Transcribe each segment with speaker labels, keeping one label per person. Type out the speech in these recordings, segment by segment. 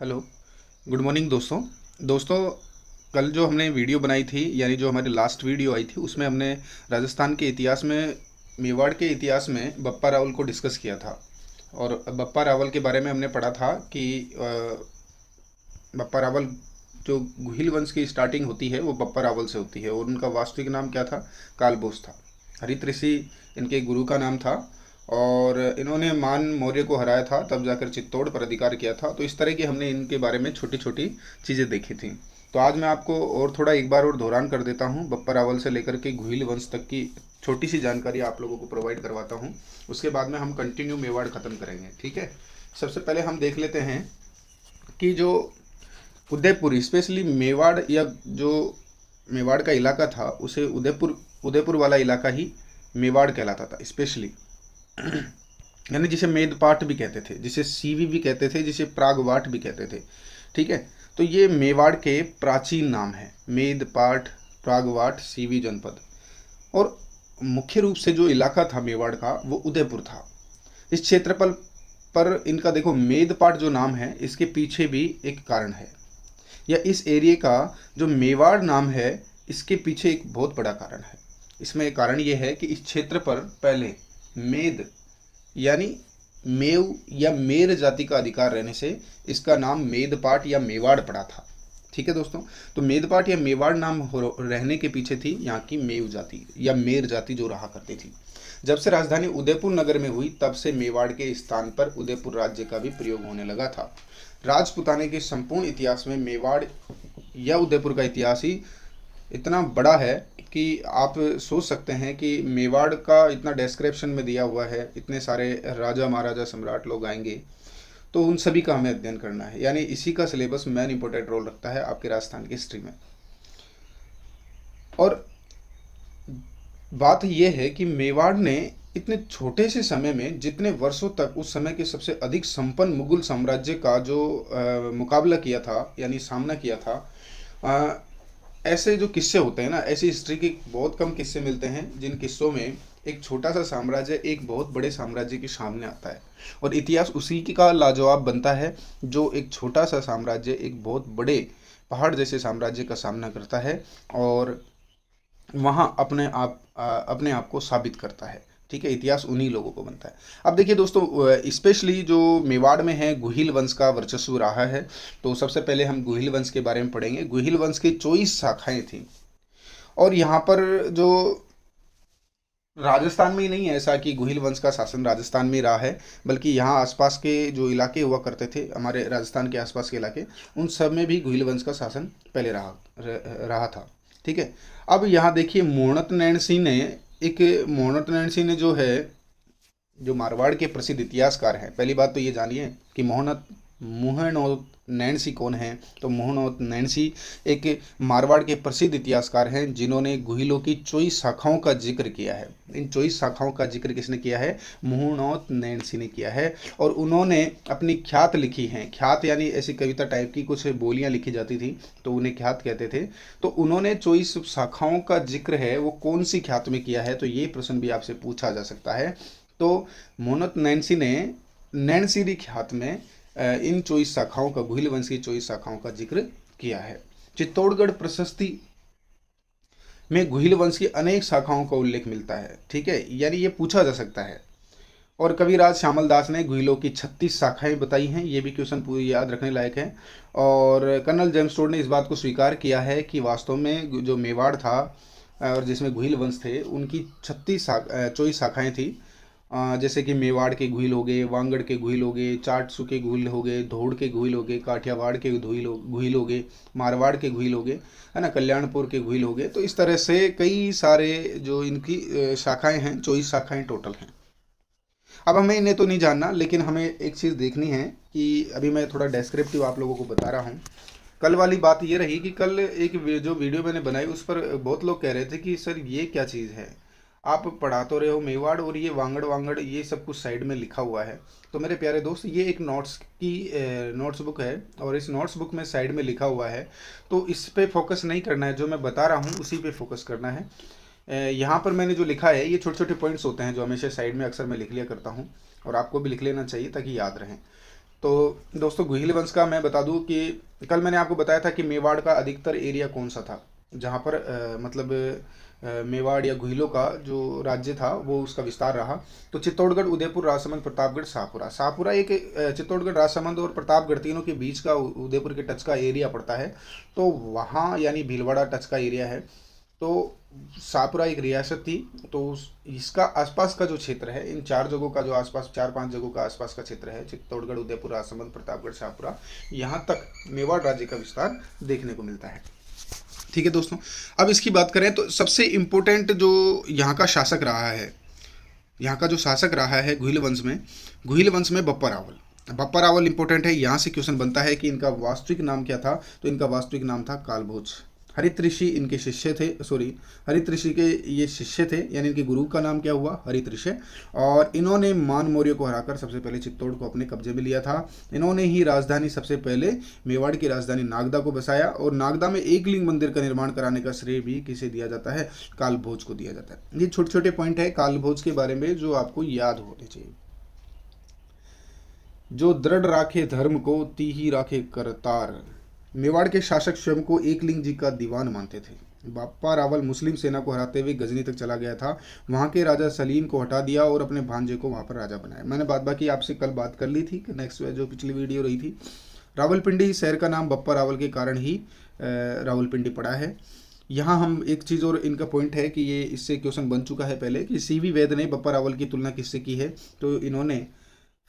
Speaker 1: Hello, good morning दोस्तों। दोस्तों, कल जो हमने वीडियो बनाई थी, यानी जो हमारी लास्ट वीडियो आई थी, उसमें हमने राजस्थान के इतिहास में, मेवाड़ के इतिहास में बप्पा रावल को डिस्कस किया था। और बप्पा रावल के बारे में हमने पढ़ा था कि बप्पा रावल, जो गुहिल वंश की स्टार्टिंग होती है वो बप्पा रावल से होती है, और उनका वास्तविक नाम क्या था? कालबोस था। हरित ऋषि इनके गुरु का नाम था, और इन्होंने मान मौर्य को हराया था, तब जाकर चित्तौड़ पर अधिकार किया था। तो इस तरह की हमने इनके बारे में छोटी छोटी चीज़ें देखी थी। तो आज मैं आपको और थोड़ा एक बार और दोहरान कर देता हूँ, बप्पा रावल से लेकर के गुहिल वंश तक की छोटी सी जानकारी आप लोगों को प्रोवाइड करवाता हूँ। उसके बाद में हम कंटिन्यू मेवाड़ ख़त्म करेंगे, ठीक है। सबसे पहले हम देख लेते हैं कि जो उदयपुर, स्पेशली मेवाड़, या जो मेवाड़ का इलाका था उसे उदयपुर, उदयपुर वाला इलाका ही मेवाड़ कहलाता था स्पेशली। यानी जिसे मेदपाट भी कहते थे, जिसे सीवी भी कहते थे, जिसे प्रागवाट भी कहते थे, ठीक है। तो ये मेवाड़ के प्राचीन नाम है, मेदपाट, प्रागवाट, सीवी जनपद। और मुख्य रूप से जो इलाका था मेवाड़ का वो उदयपुर था। इस क्षेत्रफल पर इनका देखो, मेदपाट जो नाम है इसके पीछे भी एक कारण है, या इस एरिया का जो मेवाड़ नाम है इसके पीछे एक बहुत बड़ा कारण है। इसमें एक कारण ये है कि इस क्षेत्र पर पहले मेद, यानी मेव या मेर जाति का अधिकार रहने से इसका नाम मेदपाट या मेवाड़ पड़ा था, ठीक है दोस्तों। तो मेदपाट या मेवाड़ नाम रहने के पीछे थी यहाँ की मेव जाति या मेर जाति जो रहा करती थी। जब से राजधानी उदयपुर नगर में हुई तब से मेवाड़ के स्थान पर उदयपुर राज्य का भी प्रयोग होने लगा था। राजपुताने के संपूर्ण इतिहास में मेवाड़ या उदयपुर का इतिहास ही इतना बड़ा है कि आप सोच सकते हैं कि मेवाड़ का इतना डिस्क्रिप्शन में दिया हुआ है, इतने सारे राजा महाराजा सम्राट लोग आएंगे, तो उन सभी का हमें अध्ययन करना है। यानी इसी का सिलेबस मेन इंपॉर्टेंट रोल रखता है आपके राजस्थान की हिस्ट्री में। और बात यह है कि मेवाड़ ने इतने छोटे से समय में, जितने वर्षों तक उस समय के सबसे अधिक संपन्न मुगल साम्राज्य का जो मुकाबला किया था, यानी सामना किया था, ऐसे जो किस्से होते हैं ना, ऐसी हिस्ट्री के बहुत कम किस्से मिलते हैं जिन किस्सों में एक छोटा सा साम्राज्य एक बहुत बड़े साम्राज्य के सामने आता है, और इतिहास उसी का लाजवाब बनता है जो एक छोटा सा साम्राज्य एक बहुत बड़े पहाड़ जैसे साम्राज्य का सामना करता है और वहाँ अपने आप को साबित करता है, ठीक है। इतिहास उन्हीं लोगों को बनता है। अब देखिए दोस्तों, स्पेशली जो मेवाड़ में है गुहिल वंश का वर्चस्व रहा है। तो सबसे पहले हम गुहिल वंश के बारे में पढ़ेंगे। गुहिल वंश की 24 शाखाएं थी, और यहाँ पर जो राजस्थान में ही नहीं है ऐसा कि गुहिल वंश का शासन राजस्थान में रहा है, बल्कि यहाँ आसपास के जो इलाके हुआ करते थे, हमारे राजस्थान के आसपास के इलाके, उन सब में भी गुहिल वंश का शासन पहले रहा था, ठीक है। अब यहाँ देखिए, मोहनत नैन सिंह ने, मोहनत नैन सिंह ने जो है, जो मारवाड़ के प्रसिद्ध इतिहासकार हैं, पहली बात तो ये जानिए कि मोहनोत नैनसी कौन है। तो मोहनोत नैनसी एक मारवाड़ के प्रसिद्ध इतिहासकार हैं जिन्होंने गुहिलों की 24 शाखाओं का जिक्र किया है। इन 24 शाखाओं का जिक्र किसने किया है? मोहनोत नैनसी ने किया है। और उन्होंने अपनी ख्यात लिखी हैं। ख्यात यानी ऐसी कविता टाइप की कुछ बोलियां लिखी जाती थी, तो उन्हें ख्यात कहते थे। तो उन्होंने 24 शाखाओं का जिक्र है वो कौन सी ख्यात में किया है, तो ये प्रश्न भी आपसे पूछा जा सकता है। तो मोहनत नैनसी ने नैनसीरी ख्यात में इन 24 शाखाओं का, गुहिल वंश की 24 शाखाओं का जिक्र किया है। चित्तौड़गढ़ प्रशस्ति में गुहिल वंश की अनेक शाखाओं का उल्लेख मिलता है, ठीक है। यानी ये पूछा जा सकता है। और कविराज श्यामल दास ने गुहिलों की 36 शाखाएं बताई हैं, ये भी क्वेश्चन पूरी याद रखने लायक है। और कर्नल जेम्स टोड ने इस बात को स्वीकार किया है कि वास्तव में जो मेवाड़ था और जिसमें गुहिल वंश थे, उनकी 24 शाखाएं थी। जैसे कि मेवाड़ के गुहिल हो गए, वांगड़ के गुहिल हो गए, चाटसू के गुहिल हो गए, धोड़ के गुहिल हो गए, काठियावाड़ के गुहिल हो गए, मारवाड़ के गुहिल हो गए, है ना, कल्याणपुर के गुहिल हो गए। तो इस तरह से कई सारे जो इनकी शाखाएं हैं, 24 शाखाएं टोटल हैं। अब हमें इन्हें तो नहीं जानना, लेकिन हमें एक चीज़ देखनी है कि अभी मैं थोड़ा डेस्क्रिप्टिव आप लोगों को बता रहा हूँ। कल वाली बात ये रही कि कल एक जो वीडियो मैंने बनाई उस पर बहुत लोग कह रहे थे कि सर ये क्या चीज़ है, आप पढ़ा तो रहे हो मेवाड़ और ये वांगड़ वांगड़ ये सब कुछ साइड में लिखा हुआ है। तो मेरे प्यारे दोस्त, ये एक नोट्स बुक है, और इस नोट्स बुक में साइड में लिखा हुआ है, तो इस पे फोकस नहीं करना है, जो मैं बता रहा हूँ उसी पे फोकस करना है। यहाँ पर मैंने जो लिखा है ये छोटे छोटे पॉइंट्स होते हैं जो हमेशा साइड में अक्सर मैं लिख लिया करता हूँ, और आपको भी लिख लेना चाहिए ताकि याद रहें। तो दोस्तों गुहिल वंश का मैं बता दूं कि कल मैंने आपको बताया था कि मेवाड़ का अधिकतर एरिया कौन सा था, जहाँ पर मेवाड़ या गुहिलों का जो राज्य था वो उसका विस्तार रहा। तो चित्तौड़गढ़, उदयपुर, राजसमंद, प्रतापगढ़, शाहपुरा। शाहपुरा एक चित्तौड़गढ़, राजसमंद और प्रतापगढ़ तीनों के बीच का उदयपुर के टच का एरिया पड़ता है। तो वहाँ यानी भीलवाड़ा टच का एरिया है। तो शाहपुरा एक रियासत थी। तो इसका आसपास का जो क्षेत्र है, इन चार जगहों का जो आसपास, चार पांच जगहों का आसपास का क्षेत्र है, चित्तौड़गढ़, उदयपुर, राजसमंद, प्रतापगढ़, शाहपुरा, यहाँ तक मेवाड़ राज्य का विस्तार देखने को मिलता है। ठीक है दोस्तों, अब इसकी बात करें तो सबसे इम्पोर्टेंट जो यहाँ का शासक रहा है, यहाँ का जो शासक रहा है गुहिल वंश में बप्पा रावल। बप्पा रावल इंपॉर्टेंट है। यहाँ से क्वेश्चन बनता है कि इनका वास्तविक नाम क्या था। तो इनका वास्तविक नाम था कालभोज। हरित ऋषि इनके शिष्य थे, हरित ऋषि के ये शिष्य थे, यानी इनके गुरु का नाम क्या हुआ, हरित ऋषि। और इन्होंने मान मौर्य को हराकर सबसे पहले चित्तौड़ को अपने कब्जे में लिया था। इन्होंने ही राजधानी, सबसे पहले मेवाड़ की राजधानी नागदा को बसाया। और नागदा में एक लिंग मंदिर का निर्माण कराने का श्रेय भी किसे दिया जाता है, कालभोज को दिया जाता है। ये छोटे छोटे पॉइंट है कालभोज के बारे में जो आपको याद होने चाहिए। जो दृढ़ राखे धर्म को तीही राखे करतार। मेवाड़ के शासक स्वयं को एकलिंग जी का दीवान मानते थे। बप्पा रावल मुस्लिम सेना को हराते हुए गजनी तक चला गया था। वहां के राजा सलीम को हटा दिया और अपने भांजे को वहां पर राजा बनाया। मैंने बाकी आपसे कल बात कर ली थी, नेक्स्ट जो पिछली वीडियो रही थी। रावलपिंडी शहर का नाम बप्पा रावल के कारण ही रावलपिंडी पड़ा है। यहाँ हम एक चीज़ और इनका पॉइंट है कि ये इससे क्वेश्चन बन चुका है पहले कि सीवी वैद ने बप्पा रावल की तुलना किससे की है। तो इन्होंने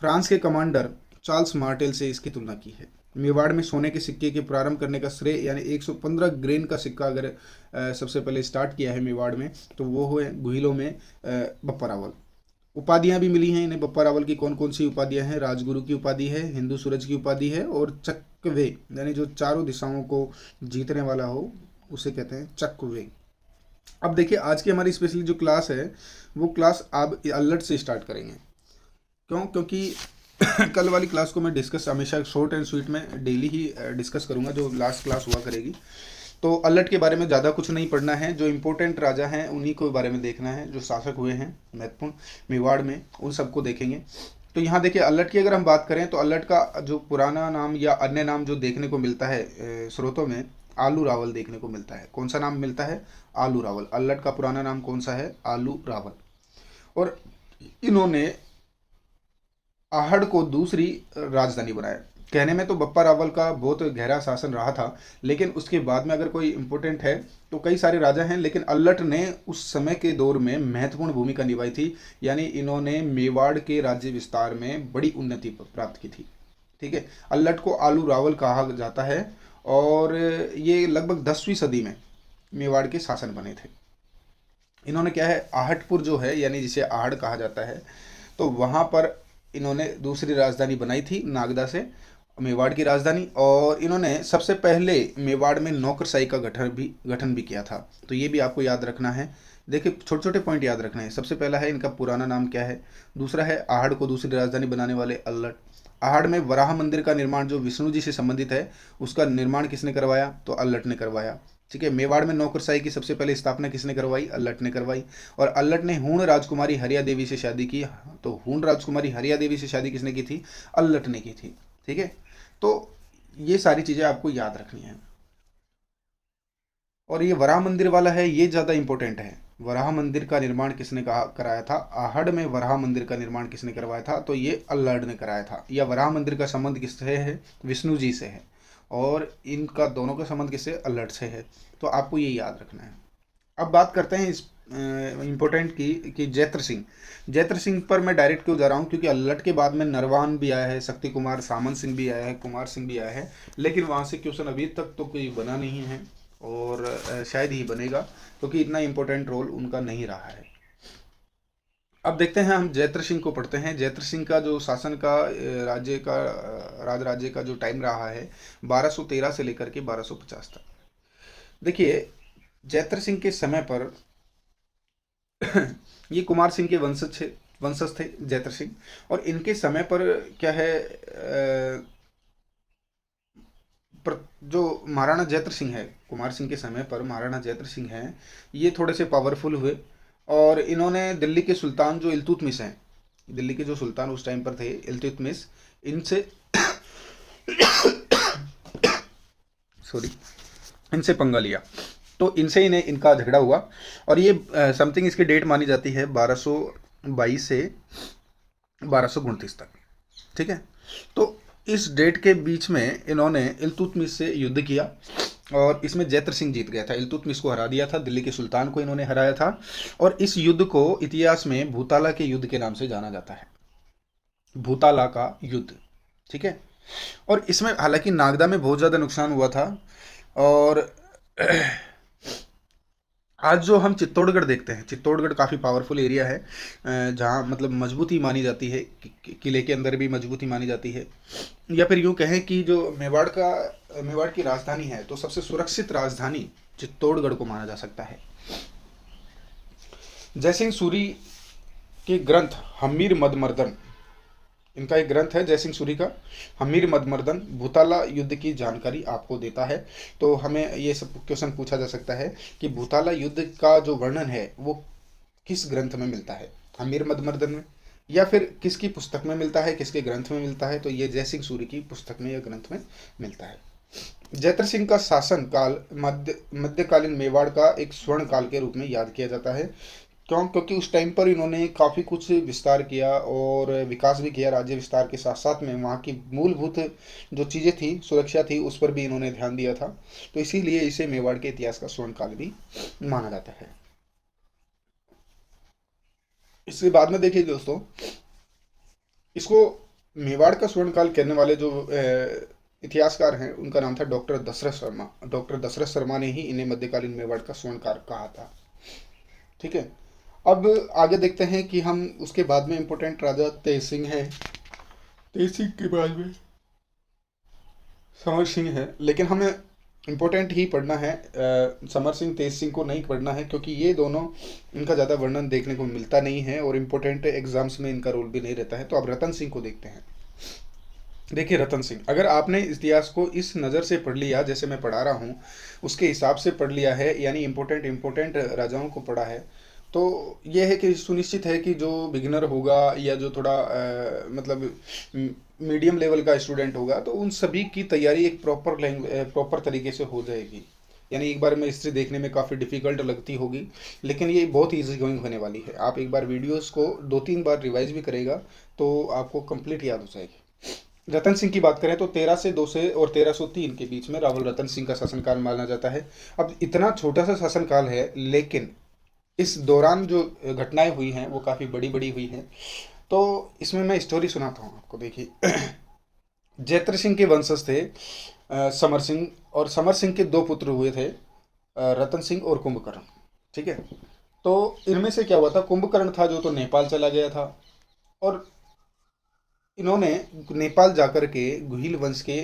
Speaker 1: फ्रांस के कमांडर चार्ल्स मार्टेल से इसकी तुलना की है। मेवाड़ में सोने के सिक्के के प्रारंभ करने का श्रेय, यानी 115 ग्रेन का सिक्का अगर सबसे पहले स्टार्ट किया है मेवाड़ में, तो वो हुए गुहिलों में बप्पा रावल। उपाधियां भी मिली हैं इन्हें बप्पा रावल की। कौन कौन सी उपाधियां हैं, राजगुरु की उपाधि है, हिंदू सूरज की उपाधि है, और चकवे, यानी जो चारों दिशाओं को जीतने वाला हो उसे कहते हैं चकवे। अब देखिए आज की हमारी स्पेशली जो क्लास है वो क्लास आप अल्लट से स्टार्ट करेंगे। क्यों? क्योंकि कल वाली क्लास को मैं डिस्कस हमेशा शॉर्ट एंड स्वीट में डेली ही डिस्कस करूंगा, जो लास्ट क्लास हुआ करेगी। तो अल्लट के बारे में ज़्यादा कुछ नहीं पढ़ना है। जो इम्पोर्टेंट राजा हैं उन्हीं को बारे में देखना है, जो शासक हुए हैं महत्वपूर्ण मेवाड़ में, उन सबको देखेंगे। तो यहाँ देखिए अल्लट की अगर हम बात करें तो अल्लट का जो पुराना नाम या अन्य नाम जो देखने को मिलता है स्रोतों में, आलू रावल देखने को मिलता है। कौन सा नाम मिलता है? आलू रावल। अल्लट का पुराना नाम कौन सा है? आलू रावल। और इन्होंने आहड़ को दूसरी राजधानी बनाया। कहने में तो बप्पा रावल का बहुत गहरा शासन रहा था, लेकिन उसके बाद में अगर कोई इम्पोर्टेंट है तो कई सारे राजा हैं, लेकिन अल्लट ने उस समय के दौर में महत्वपूर्ण भूमिका निभाई थी। यानी इन्होंने मेवाड़ के राज्य विस्तार में बड़ी उन्नति प्राप्त की थी। ठीक है, अल्लट को आलू रावल कहा जाता है। और ये लगभग 10वीं सदी में मेवाड़ के शासन बने थे। इन्होंने क्या है, आहटपुर जो है, यानी जिसे आहड़ कहा जाता है, तो वहाँ पर इन्होंने दूसरी राजधानी बनाई थी नागदा से, मेवाड़ की राजधानी। और इन्होंने सबसे पहले मेवाड़ में नौकरशाही का गठन भी किया था। तो ये भी आपको याद रखना है। देखिए छोटे छोटे पॉइंट याद रखना है। सबसे पहला है इनका पुराना नाम क्या है, दूसरा है आहड़ को दूसरी राजधानी बनाने वाले अल्लट। आहड़ में वराह मंदिर का निर्माण जो विष्णु जी से संबंधित है, उसका निर्माण किसने करवाया? तो अल्लट ने करवाया। ठीक है, मेवाड़ में नौकरशाही की सबसे पहले स्थापना किसने करवाई? अल्लट ने करवाई। और अल्लट ने हूण राजकुमारी हरिया देवी से शादी की। तो हूण राजकुमारी हरिया देवी से शादी किसने की थी? अल्लट ने की थी। ठीक है, तो ये सारी चीजें आपको याद रखनी है। और ये वराह मंदिर वाला है, ये ज्यादा इंपॉर्टेंट है। वराह मंदिर का निर्माण किसने कराया था? आहड़ में वराह मंदिर का निर्माण किसने करवाया था? तो ये अल्लट ने कराया था। या वराह मंदिर का संबंध किससे है? विष्णु जी से है। और इनका दोनों का संबंध किससे? अल्लट से है। तो आपको ये याद रखना है। अब बात करते हैं इस इम्पोर्टेंट की कि जैत्र सिंह पर मैं डायरेक्ट क्यों जा रहा हूँ, क्योंकि अल्लट के बाद में नरवान भी आया है, शक्ति कुमार, सामन सिंह भी आया है, कुमार सिंह भी आया है, लेकिन वहाँ से क्वेश्चन अभी तक तो कोई बना नहीं है और शायद ही बनेगा, क्योंकि इतना इम्पोर्टेंट रोल उनका नहीं रहा है। अब देखते हैं, हम जैत्र सिंह को पढ़ते हैं। जैत्र सिंह का जो शासन का राज्य का जो टाइम रहा है 1213 से लेकर के 1250 तक। देखिए जैत्र सिंह के समय पर ये कुमार सिंह के वंशज थे जैत्र सिंह। और इनके समय पर क्या है, जो महाराणा जैत्र सिंह है, कुमार सिंह के समय पर महाराणा जैत्र सिंह हैं, ये थोड़े से पावरफुल हुए। और इन्होंने दिल्ली के सुल्तान जो इल्तुतमिश हैं, दिल्ली के जो सुल्तान उस टाइम पर थे इल्तुतमिश, इनसे सॉरी, इनसे पंगा लिया, तो इनसे इन्हें इनका झगड़ा हुआ। और ये समथिंग इसकी डेट मानी जाती है 1222 से 1229 तक। ठीक है, तो इस डेट के बीच में इन्होंने इल्तुतमिश से युद्ध किया और इसमें जैत्र सिंह जीत गया था। इल्तुतमिश को हरा दिया था, दिल्ली के सुल्तान को इन्होंने हराया था। और इस युद्ध को इतिहास में भूताला के युद्ध के नाम से जाना जाता है, भूताला का युद्ध। ठीक है, और इसमें हालांकि नागदा में बहुत ज़्यादा नुकसान हुआ था। और आज जो हम चित्तौड़गढ़ देखते हैं, चित्तौड़गढ़ काफ़ी पावरफुल एरिया है, जहाँ मतलब मजबूती मानी जाती है, किले के अंदर भी मजबूती मानी जाती है। या फिर यूँ कहें कि जो मेवाड़ की राजधानी है, तो सबसे सुरक्षित राजधानी चित्तौड़गढ़ को माना जा सकता है। जयसिंह सूरी के ग्रंथ हम्मीर मदमर्दन, इनका एक ग्रंथ है जयसिंह सूरी का, हम्मीर मदमर्दन, भूताला युद्ध की जानकारी आपको देता है। तो हमें ये सब क्वेश्चन पूछा जा सकता है कि भूताला युद्ध का जो वर्णन है वो किस ग्रंथ में मिलता है, हम्मीर मदमर्दन में, या फिर किसकी पुस्तक में मिलता है, किसके ग्रंथ में मिलता है? तो ये जयसिंह सूरी की पुस्तक में या ग्रंथ में मिलता है। जैत्र सिंह का शासन काल मध्यकालीन मेवाड़ का एक स्वर्ण काल के रूप में याद किया जाता है। क्योंकि उस टाइम पर इन्होंने काफ़ी कुछ विस्तार किया और विकास भी किया। राज्य विस्तार के साथ साथ में वहाँ की मूलभूत जो चीज़ें थी, सुरक्षा थी, उस पर भी इन्होंने ध्यान दिया था। तो इसीलिए इसे मेवाड़ के इतिहास का स्वर्ण काल भी माना जाता है। इसके बाद में देखिए दोस्तों, इसको मेवाड़ का स्वर्ण काल कहने वाले जो इतिहासकार हैं, उनका नाम था डॉक्टर दशरथ शर्मा। डॉक्टर दशरथ शर्मा ने ही इन्हें मध्यकालीन मेवाड़ का स्वर्ण काल कहा था। ठीक है, अब आगे देखते हैं कि हम उसके बाद में इम्पोर्टेंट राजा तेज सिंह है, तेज सिंह के बाद में समर सिंह है, लेकिन हमें इम्पोर्टेंट ही पढ़ना है। समर सिंह तेज सिंह को नहीं पढ़ना है, क्योंकि ये दोनों, इनका ज़्यादा वर्णन देखने को मिलता नहीं है और इम्पोर्टेंट एग्जाम्स में इनका रोल भी नहीं रहता है। तो अब रतन सिंह को देखते हैं। देखिए रतन सिंह, अगर आपने इतिहास को इस नज़र से पढ़ लिया, जैसे मैं पढ़ा रहा हूँ उसके हिसाब से पढ़ लिया है, यानी इम्पोर्टेंट राजाओं को पढ़ा है, तो ये है कि सुनिश्चित है कि जो बिगिनर होगा या जो थोड़ा मतलब मीडियम लेवल का स्टूडेंट होगा, तो उन सभी की तैयारी एक प्रॉपर तरीके से हो जाएगी। यानी एक बार में हिस्ट्री देखने में काफ़ी डिफ़िकल्ट लगती होगी, लेकिन ये बहुत ईजी गोइंग होने वाली है। आप एक बार वीडियोस को 2-3 बार रिवाइज भी करेगा तो आपको कंप्लीट याद हो जाएगी। रतन सिंह की बात करें तो 1302 से और 1303 के बीच में रावल रतन सिंह का शासनकाल माना जाता है। अब इतना छोटा सा शासनकाल है, लेकिन इस दौरान जो घटनाएं हुई हैं वो काफ़ी बड़ी बड़ी हुई हैं। तो इसमें मैं स्टोरी सुनाता हूँ आपको। देखिए जैत्र सिंह के वंशज थे समर सिंह, और समर सिंह के 2 पुत्र हुए थे, रतन सिंह और कुंभकर्ण। ठीक है, तो इनमें से क्या हुआ था, कुंभकर्ण था जो तो नेपाल चला गया था, और इन्होंने नेपाल जाकर के गुहिल वंश के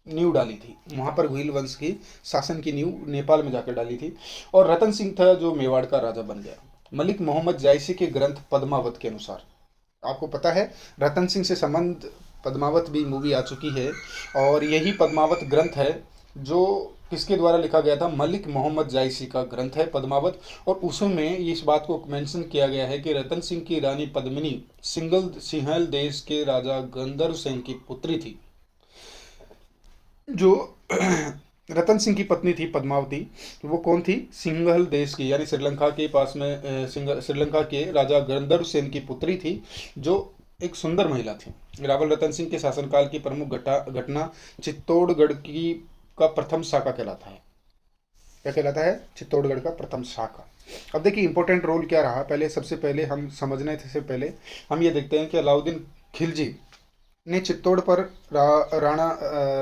Speaker 1: नींव डाली थी। वहाँ पर गुहिल वंश की शासन की नींव नेपाल में जाकर डाली थी। और रतन सिंह था जो मेवाड़ का राजा बन गया। मलिक मोहम्मद जायसी के ग्रंथ पद्मावत के अनुसार, आपको पता है रतन सिंह से संबंध पद्मावत भी मूवी आ चुकी है, और यही पद्मावत ग्रंथ है जो किसके द्वारा लिखा गया था, मलिक मोहम्मद जायसी का ग्रंथ है पद्मावत। और उसमें इस बात को मेंशन किया गया है कि रतन सिंह की रानी पद्मिनी सिंहल देश के राजा गंधर्व सेन की पुत्री थी। जो रतन सिंह की पत्नी थी पद्मावती, वो कौन थी, सिंघल देश की, यानी श्रीलंका के पास में श्रीलंका के राजा गंधर्व सेन की पुत्री थी, जो एक सुंदर महिला थी। रावल रतन सिंह के शासनकाल की प्रमुख घटना चित्तौड़गढ़ की का प्रथम शाखा कहलाता है। क्या कहलाता है, चित्तौड़गढ़ का प्रथम शाखा। अब देखिए इंपॉर्टेंट रोल क्या रहा, पहले सबसे पहले हम समझने से पहले हम ये देखते हैं कि अलाउद्दीन खिलजी ने चित्तौड़ पर राणा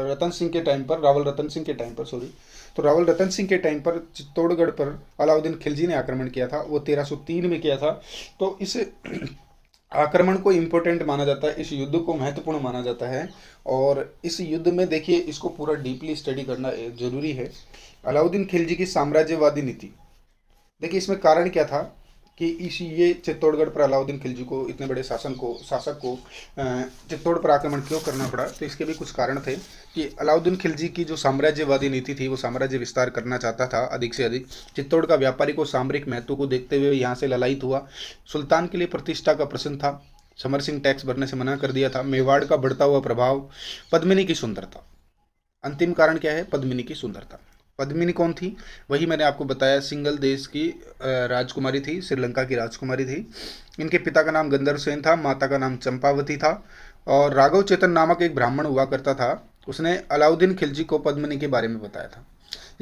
Speaker 1: रतन सिंह के टाइम पर, रावल रतन सिंह के टाइम पर, सॉरी, तो रावल रतन सिंह के टाइम पर चित्तौड़गढ़ पर अलाउद्दीन खिलजी ने आक्रमण किया था। वो 1303 में किया था। तो इस आक्रमण को इम्पोर्टेंट माना जाता है, इस युद्ध को महत्वपूर्ण माना जाता है। और इस युद्ध में देखिए इसको पूरा डीपली स्टडी करना जरूरी है। अलाउद्दीन खिलजी की साम्राज्यवादी नीति, देखिए इसमें कारण क्या था कि ये चित्तौड़गढ़ पर अलाउद्दीन खिलजी को, इतने बड़े शासक को चित्तौड़ पर आक्रमण क्यों करना पड़ा। तो इसके भी कुछ कारण थे कि अलाउद्दीन खिलजी की जो साम्राज्यवादी नीति थी, वो साम्राज्य विस्तार करना चाहता था अधिक से अधिक। चित्तौड़ का व्यापारिक और सामरिक महत्व को देखते हुए यहाँ से ललायित हुआ। सुल्तान के लिए प्रतिष्ठा का प्रश्न था। समर सिंह टैक्स भरने से मना कर दिया था। मेवाड़ का बढ़ता हुआ प्रभाव, पद्मिनी की सुंदरता। अंतिम कारण क्या है? पद्मिनी की सुंदरता। पद्मिनी कौन थी? वही मैंने आपको बताया, सिंगल देश की राजकुमारी थी, श्रीलंका की राजकुमारी थी। इनके पिता का नाम गंधर्व सेन था, माता का नाम चंपावती था। और राघव चेतन नामक एक ब्राह्मण हुआ करता था, उसने अलाउद्दीन खिलजी को पद्मिनी के बारे में बताया था।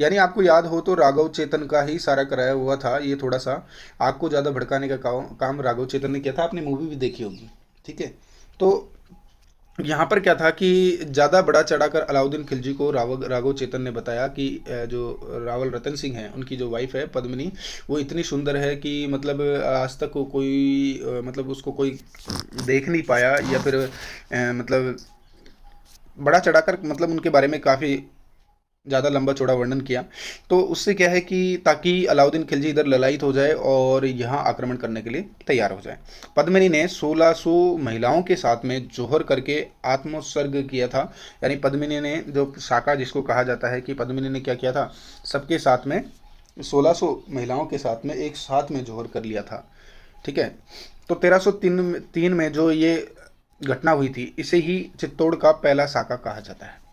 Speaker 1: यानी आपको याद हो तो राघव चेतन का ही सारा कराया हुआ था। ये थोड़ा सा आग को ज़्यादा भड़काने का काम राघव चेतन ने किया था। आपने मूवी भी देखी होगी, ठीक है। तो यहाँ पर क्या था कि ज़्यादा बड़ा चढ़ाकर अलाउद्दीन खिलजी को राघव चेतन ने बताया कि जो रावल रतन सिंह हैं, उनकी जो वाइफ है पद्मिनी, वो इतनी सुंदर है कि मतलब आज तक कोई मतलब उसको कोई देख नहीं पाया, या फिर मतलब बड़ा चढ़ाकर मतलब उनके बारे में काफ़ी ज़्यादा लंबा चौड़ा वर्णन किया। तो उससे क्या है कि ताकि अलाउद्दीन खिलजी इधर ललायित हो जाए और यहाँ आक्रमण करने के लिए तैयार हो जाए। पद्मिनी ने 1600 महिलाओं के साथ में जोहर करके आत्मोत्सर्ग किया था। यानी पद्मिनी ने, जो शाका जिसको कहा जाता है, कि पद्मिनी ने क्या किया था, सबके साथ में 1600 महिलाओं के साथ में एक साथ में जोहर कर लिया था, ठीक है। तो 1303 में जो ये घटना हुई थी, इसे ही चित्तौड़ का पहला साका कहा जाता है।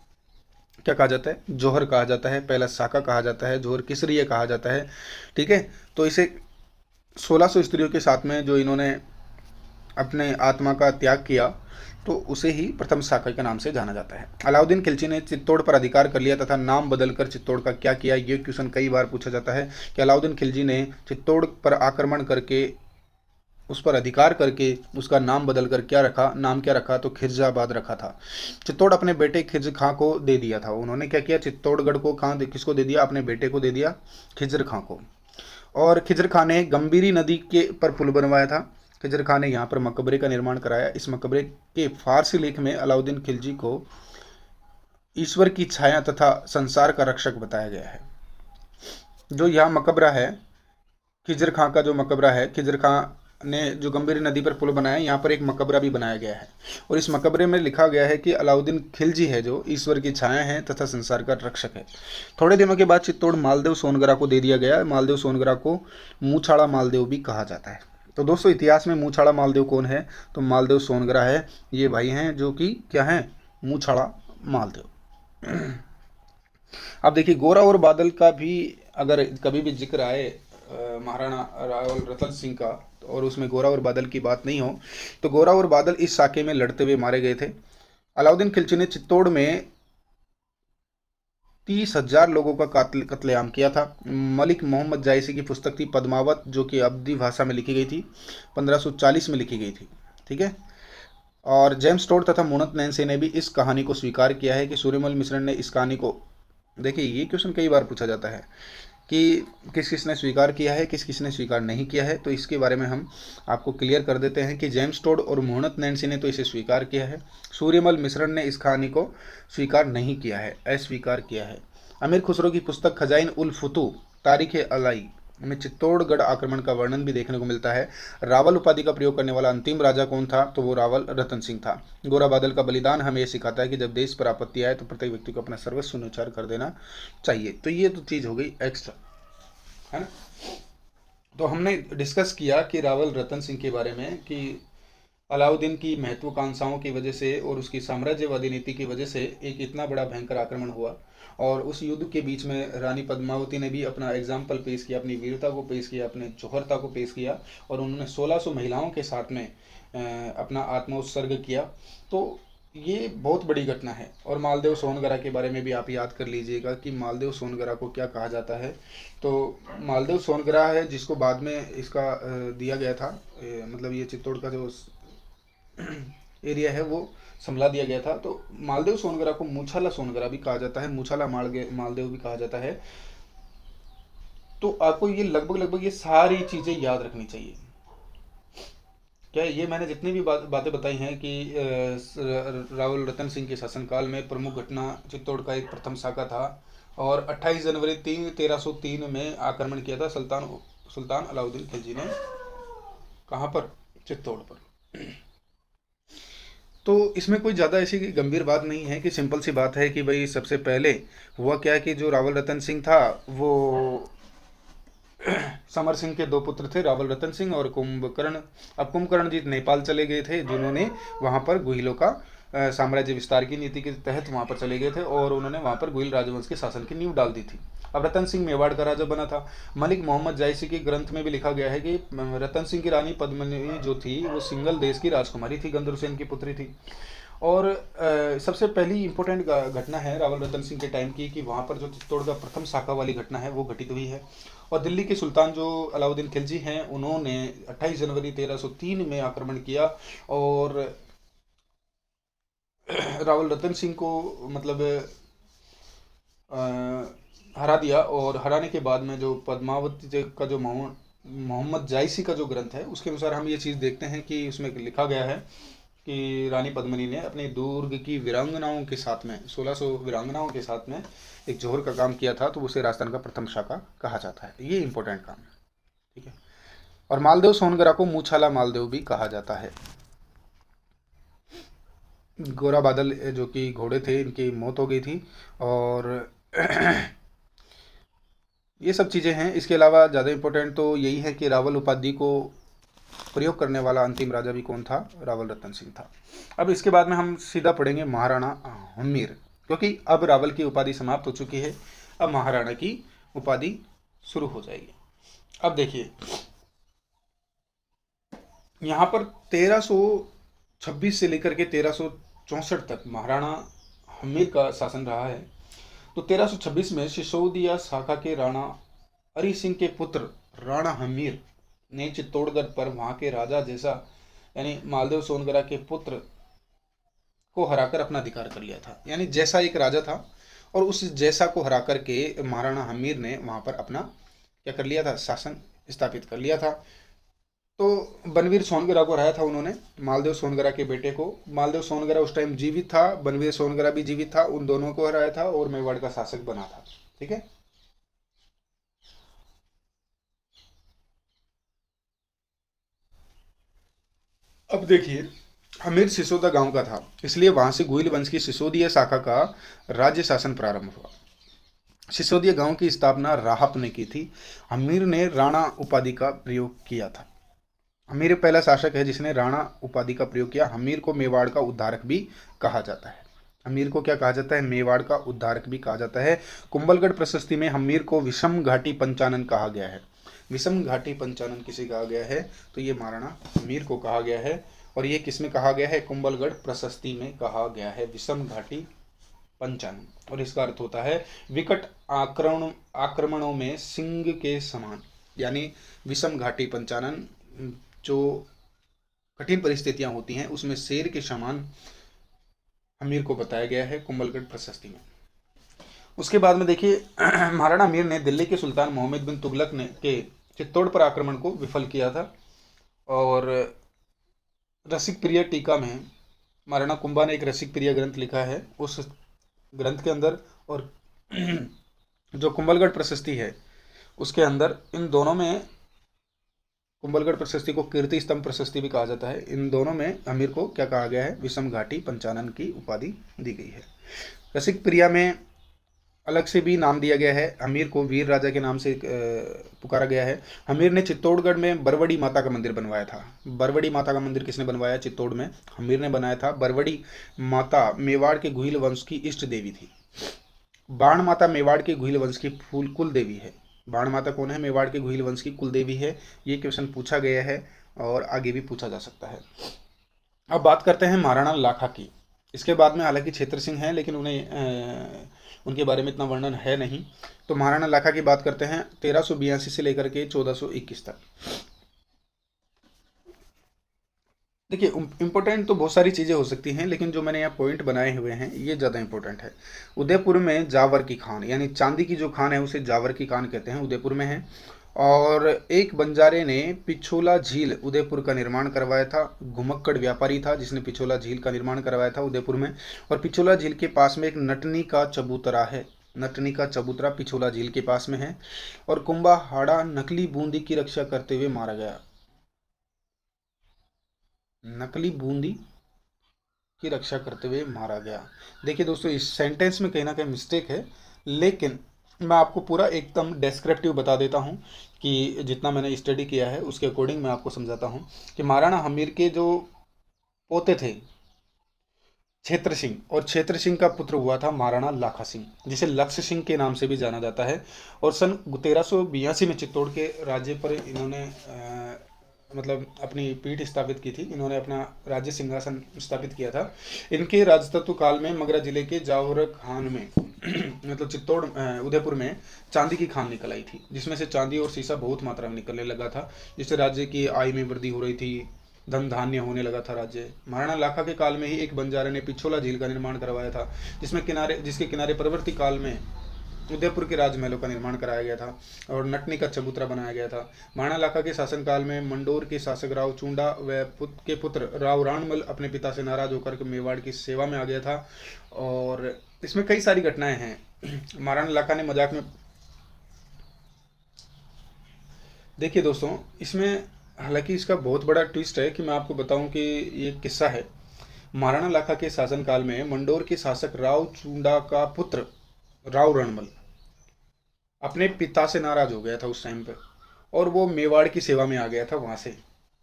Speaker 1: क्या कहा जाता है? जोहर कहा जाता है, पहला साका कहा जाता है, जोहर किसरिय कहा जाता है, ठीक है। तो इसे 1600 स्त्रियों के साथ में जो इन्होंने अपने आत्मा का त्याग किया, तो उसे ही प्रथम साका के नाम से जाना जाता है। अलाउद्दीन खिलजी ने चित्तौड़ पर अधिकार कर लिया तथा नाम बदलकर चित्तौड़ का क्या किया, ये क्वेश्चन कई बार पूछा जाता है कि अलाउद्दीन खिलजी ने चित्तौड़ पर आक्रमण करके, उस पर अधिकार करके उसका नाम बदलकर क्या रखा, नाम क्या रखा, तो खिरजाबाद रखा था। चित्तौड़ अपने बेटे खिज्र खां को दे दिया था। उन्होंने क्या किया? चित्तौड़गढ़ को किसको दे दिया? अपने बेटे को दे दिया, खिज्र खां को। और खिज्र खां ने गंभीरी नदी के पर पुल बनवाया था। खिज्र खां ने यहाँ पर मकबरे का निर्माण कराया। इस मकबरे के फारसी लेख में अलाउद्दीन खिलजी को ईश्वर की छाया तथा संसार का रक्षक बताया गया है। जो यहाँ मकबरा है, खिज्र खां का जो मकबरा है, खिज्र खां ने जो गंभीरी नदी पर पुल बनाया, यहाँ पर एक मकबरा भी बनाया गया है। और इस मकबरे में लिखा गया है कि अलाउद्दीन खिलजी है जो ईश्वर की छाया है तथा संसार का रक्षक है। थोड़े दिनों के बाद चित्तौड़ मालदेव सोनगरा को दे दिया गया। मालदेव सोनगरा को मूछाड़ा मालदेव भी कहा जाता है। तो दोस्तों, इतिहास में मूछाड़ा मालदेव कौन है? तो मालदेव सोनगरा है। ये भाई हैं जो कि क्या हैं? मूछाड़ा मालदेव। अब देखिए, गोरा और बादल का भी अगर कभी भी जिक्र आए महाराणा रावल रतन सिंह का, और उसमें गोरा और बादल की बात नहीं हो, तो गोरा और बादल इस साके में लड़ते हुए मारे गए थे। अलाउद्दीन खिलजी ने चित्तौड़ में 30,000 लोगों का कत्लेआम किया था। मलिक मोहम्मद जायसी की पुस्तक थी पद्मावत, जो कि अवधी भाषा में लिखी गई थी, 1540 में लिखी गई थी, ठीक है। और जेम्स टोड तथा मुणत नैन्सी ने भी इस कहानी को स्वीकार किया है कि सूर्यमल मिश्रण ने इस कहानी को, देखिए ये क्वेश्चन कई बार पूछा जाता है कि किस किस ने स्वीकार किया है, किस किस ने स्वीकार नहीं किया है। तो इसके बारे में हम आपको क्लियर कर देते हैं कि जेम्स टोड और मुहणत नैन्सी ने तो इसे स्वीकार किया है। सूर्यमल मिश्रण ने इस कहानी को स्वीकार नहीं किया है, अस्वीकार किया है। अमीर खुसरो की पुस्तक खजाइन उल फुतू तारीख अलाई में चित्तौड़गढ़ आक्रमण का वर्णन भी देखने को मिलता है। रावल उपाधि का प्रयोग करने वाला अंतिम राजा कौन था? तो वो रावल रतन सिंह था। गोरा बादल का बलिदान हमें ये सिखाता है कि जब देश पर आपत्ति आए तो प्रत्येक व्यक्ति को अपना सर्वस्व न्यौछावर कर देना चाहिए। तो ये तो चीज़ हो गई एक्स्ट्रा, है ना। तो हमने डिस्कस किया कि रावल रतन सिंह के बारे में कि अलाउद्दीन की महत्वाकांक्षाओं की वजह से और उसकी साम्राज्यवादी नीति की वजह से एक इतना बड़ा भयंकर आक्रमण हुआ, और उस युद्ध के बीच में रानी पद्मावती ने भी अपना एग्जाम्पल पेश किया, अपनी वीरता को पेश किया, अपने जौहरता को पेश किया, और उन्होंने 1600 महिलाओं के साथ में अपना आत्मोत्सर्ग किया। तो ये बहुत बड़ी घटना है। और मालदेव सोनगरा के बारे में भी आप याद कर लीजिएगा कि मालदेव सोनगरा को क्या कहा जाता है। तो मालदेव सोनगरा है जिसको बाद में इसका दिया गया था, मतलब ये चित्तौड़ का जो एरिया है वो समला दिया गया था। तो मालदेव सोनगरा को मूछाला सोनगरा भी कहा जाता है, मूछाला मालदेव भी कहा जाता है। तो आपको ये लगभग ये सारी चीज़ें याद रखनी चाहिए। क्या ये मैंने जितनी भी बातें बताई हैं कि रावल रतन सिंह के शासनकाल में प्रमुख घटना चित्तौड़ का एक प्रथम साका था, और 28 जनवरी 1303 में आक्रमण किया था सुल्तान अलाउद्दीन खिलजी ने। कहाँ पर? चित्तौड़ पर। तो इसमें कोई ज़्यादा ऐसी गंभीर बात नहीं है, कि सिंपल सी बात है कि भाई सबसे पहले हुआ क्या कि जो रावल रतन सिंह था वो समर सिंह के दो पुत्र थे, रावल रतन सिंह और कुंभकर्ण। अब कुंभकर्ण जी नेपाल चले गए थे, जिन्होंने वहाँ पर गुहिलों का साम्राज्य विस्तार की नीति के तहत वहाँ पर चले गए थे और उन्होंने वहाँ पर गुहिल राजवंश के शासन की नींव डाल दी थी। अब रतन सिंह मेवाड़ का राजा बना था। मलिक मोहम्मद जायसी के ग्रंथ में भी लिखा गया है कि रतन सिंह की रानी पद्मिनी जो थी वो सिंगल देश की राजकुमारी थी, गंधर्व सेन की पुत्री थी। और सबसे पहली इंपॉर्टेंट घटना है रावल रतन सिंह के टाइम की, कि वहाँ पर जो चित्तौड़गढ़ प्रथम शाखा वाली घटना है वो घटित हुई है। और दिल्ली के सुल्तान जो अलाउद्दीन खिलजी हैं, उन्होंने 28 जनवरी 1303 में आक्रमण किया और रावल रतन सिंह को मतलब हरा दिया। और हराने के बाद में जो पद्मावती का जो मोहम्मद जायसी का जो ग्रंथ है, उसके अनुसार हम ये चीज़ देखते हैं कि उसमें लिखा गया है कि रानी पद्मिनी ने अपने दुर्ग की वीरांगनाओं के साथ में 1600 वीरांगनाओं के साथ में एक जौहर का काम किया था, तो उसे राजस्थान का प्रथम शाखा कहा जाता है। ये इंपॉर्टेंट काम है, ठीक है। और मालदेव सोनगरा को मूछाला मालदेव भी कहा जाता है। गोरा बादल जो कि घोड़े थे, इनकी मौत हो गई थी। और ये सब चीज़ें हैं। इसके अलावा ज़्यादा इंपॉर्टेंट तो यही है कि रावल उपाधि को प्रयोग करने वाला अंतिम राजा भी कौन था? रावल रतन सिंह था। अब इसके बाद में हम सीधा पढ़ेंगे महाराणा हम्मीर, क्योंकि अब रावल की उपाधि समाप्त हो चुकी है, अब महाराणा की उपाधि शुरू हो जाएगी। अब देखिए यहाँ पर 1326 से लेकर के 1364 तक महाराणा हम्मीर का शासन रहा है। तो 1326 में सिसोदिया शाखा के राणा हरि सिंह के पुत्र राणा हम्मीर ने चित्तौड़गढ़ पर वहाँ के राजा जैसा यानी मालदेव सोनगरा के पुत्र को हराकर अपना अधिकार कर लिया था। यानी जैसा एक राजा था और उस जैसा को हरा करके महाराणा हम्मीर ने वहाँ पर अपना क्या कर लिया था? शासन स्थापित कर लिया था। तो बनवीर सोनगरा को हराया था उन्होंने, मालदेव सोनगरा के बेटे को। मालदेव सोनगरा उस टाइम जीवित था, बनवीर सोनगरा भी जीवित था, उन दोनों को हराया था और मेवाड़ का शासक बना था, ठीक है। अब देखिए हमीर सिसोदा गांव का था, इसलिए वहां से गुहिल वंश की सिसोदिया शाखा का राज्य शासन प्रारंभ हुआ। सिसोदिया गांव की स्थापना राहत ने की थी। हमीर ने राणा उपाधि का प्रयोग किया था। हमीर पहला शासक है जिसने राणा उपाधि का प्रयोग किया। हमीर को मेवाड़ का उद्धारक भी कहा जाता है। हमीर को क्या कहा जाता है? मेवाड़ का उद्धारक भी कहा जाता है। कुंभलगढ़ प्रशस्ति में हमीर को विषम घाटी पंचानन कहा गया है। विषम घाटी पंचानन किसे कहा गया है? तो ये महाराणा हमीर को कहा गया है। और ये किसमें कहा गया है? कुंभलगढ़ प्रशस्ति में कहा गया है विषम घाटी पंचानन। और इसका अर्थ होता है विकट आक्रमणों में सिंह के समान। यानी विषम घाटी पंचानन, जो कठिन परिस्थितियां होती हैं उसमें शेर के समान हमीर को बताया गया है कुंभलगढ़ प्रशस्ति में। उसके बाद में देखिए महाराणा हमीर ने दिल्ली के सुल्तान मोहम्मद बिन तुगलक ने के चित्तौड़ पर आक्रमण को विफल किया था। और रसिक प्रिय टीका में महाराणा कुंभा ने एक रसिक प्रिय ग्रंथ लिखा है, उस ग्रंथ के अंदर और जो कुंभलगढ़ प्रशस्ति है उसके अंदर इन दोनों में, कुंभलगढ़ प्रशस्ति को कीर्ति स्तंभ प्रशस्ति भी कहा जाता है, इन दोनों में हमीर को क्या कहा गया है? विषम घाटी पंचानन की उपाधि दी गई है। रसिक प्रिया में अलग से भी नाम दिया गया है, हमीर को वीर राजा के नाम से पुकारा गया है। हमीर ने चित्तौड़गढ़ में बरवड़ी माता का मंदिर बनवाया था। बरवड़ी माता का मंदिर किसने बनवाया? चित्तौड़ में हमीर ने बनाया था। बरवड़ी माता मेवाड़ के गुहिल वंश की इष्ट देवी थी। बाण माता मेवाड़ के गुहिल वंश की कुल देवी है। बाण माता कौन है? मेवाड़ के गुहिल वंश की कुल देवी है। ये क्वेश्चन पूछा गया है और आगे भी पूछा जा सकता है। अब बात करते हैं महाराणा लाखा की। इसके बाद में हालांकि क्षेत्र सिंह हैं, लेकिन उनके बारे में इतना वर्णन है नहीं। तो महाराणा लाखा की बात करते हैं 1382 से लेकर के 1421 तक। देखिए इंपॉर्टेंट तो बहुत सारी चीज़ें हो सकती हैं, लेकिन जो मैंने यहाँ पॉइंट बनाए हुए हैं ये ज़्यादा इंपॉर्टेंट है। उदयपुर में जावर की खान, यानी चांदी की जो खान है उसे जावर की खान कहते हैं, उदयपुर में है। और एक बंजारे ने पिछोला झील उदयपुर का निर्माण करवाया था। घुमक्कड़ व्यापारी था जिसने पिछोला झील का निर्माण करवाया था उदयपुर में। और पिछोला झील के पास में एक नटनी का चबूतरा है। नटनी का चबूतरा पिछोला झील के पास में है। और कुंभाहाड़ा नकली बूंदी की रक्षा करते हुए मारा गया। नकली बूंदी की रक्षा करते हुए मारा गया। देखिए दोस्तों, इस सेंटेंस में कहीं ना कहीं मिस्टेक है, लेकिन मैं आपको पूरा एकदम डेस्क्रिप्टिव बता देता हूँ कि जितना मैंने स्टडी किया है उसके अकॉर्डिंग मैं आपको समझाता हूँ कि महाराणा हमीर के जो पोते थे क्षेत्र सिंह, और क्षेत्र सिंह का पुत्र हुआ था महाराणा लाखा सिंह, जिसे लक्ष्य सिंह के नाम से भी जाना जाता है। और सन 1382 में चित्तौड़ के राज्य पर इन्होंने मतलब अपनी पीठ स्थापित की थी, इन्होंने अपना राज्य सिंहासन स्थापित किया था। इनके राजतत्व काल में मगरा जिले के जावर खान में मतलब चित्तौड़ उदयपुर में चांदी की खान निकल आई थी, जिसमें से चांदी और शीशा बहुत मात्रा में निकलने लगा था, जिससे राज्य की आय में वृद्धि हो रही थी, धन धान्य होने लगा था राज्य। महाराणा लाखा के काल में ही एक बंजारे ने पिछोला झील का निर्माण करवाया था, जिसके किनारे परवर्ती काल में उदयपुर के राजमहलों का निर्माण कराया गया था और नटनी का चबूतरा बनाया गया था। महाराणा लाखा के शासनकाल में मंडोर के शासक राव चूंडा व के पुत्र राव राणमल अपने पिता से नाराज होकर के मेवाड़ की सेवा में आ गया था। और इसमें कई सारी घटनाएं हैं। महाराणा लाखा ने मजाक में, देखिए दोस्तों, इसमें हालांकि इसका बहुत बड़ा ट्विस्ट है कि मैं आपको बताऊं कि ये किस्सा है। महाराणा लाखा के शासनकाल में मंडोर के शासक राव चूंडा का पुत्र राव रणमल अपने पिता से नाराज हो गया था उस टाइम पे, और वो मेवाड़ की सेवा में आ गया था वहां से,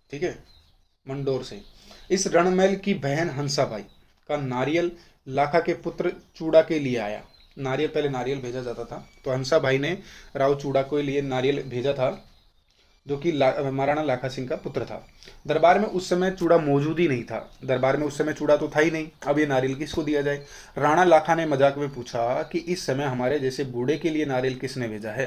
Speaker 1: ठीक है, मंडोर से। इस रणमल की बहन हंसाबाई का नारियल लाखा के पुत्र चूड़ा के लिए आया। नारियल, पहले नारियल भेजा जाता था, तो हंसाबाई ने राव चूड़ा के लिए नारियल भेजा था, जो कि महाराणा लाखा सिंह का पुत्र था। दरबार में उस समय चूड़ा मौजूद ही नहीं था, दरबार में उस समय चूड़ा तो था ही नहीं, अब ये नारियल किसको दिया जाए। राणा लाखा ने मजाक में पूछा कि इस समय हमारे जैसे बूढ़े के लिए नारियल किसने भेजा है।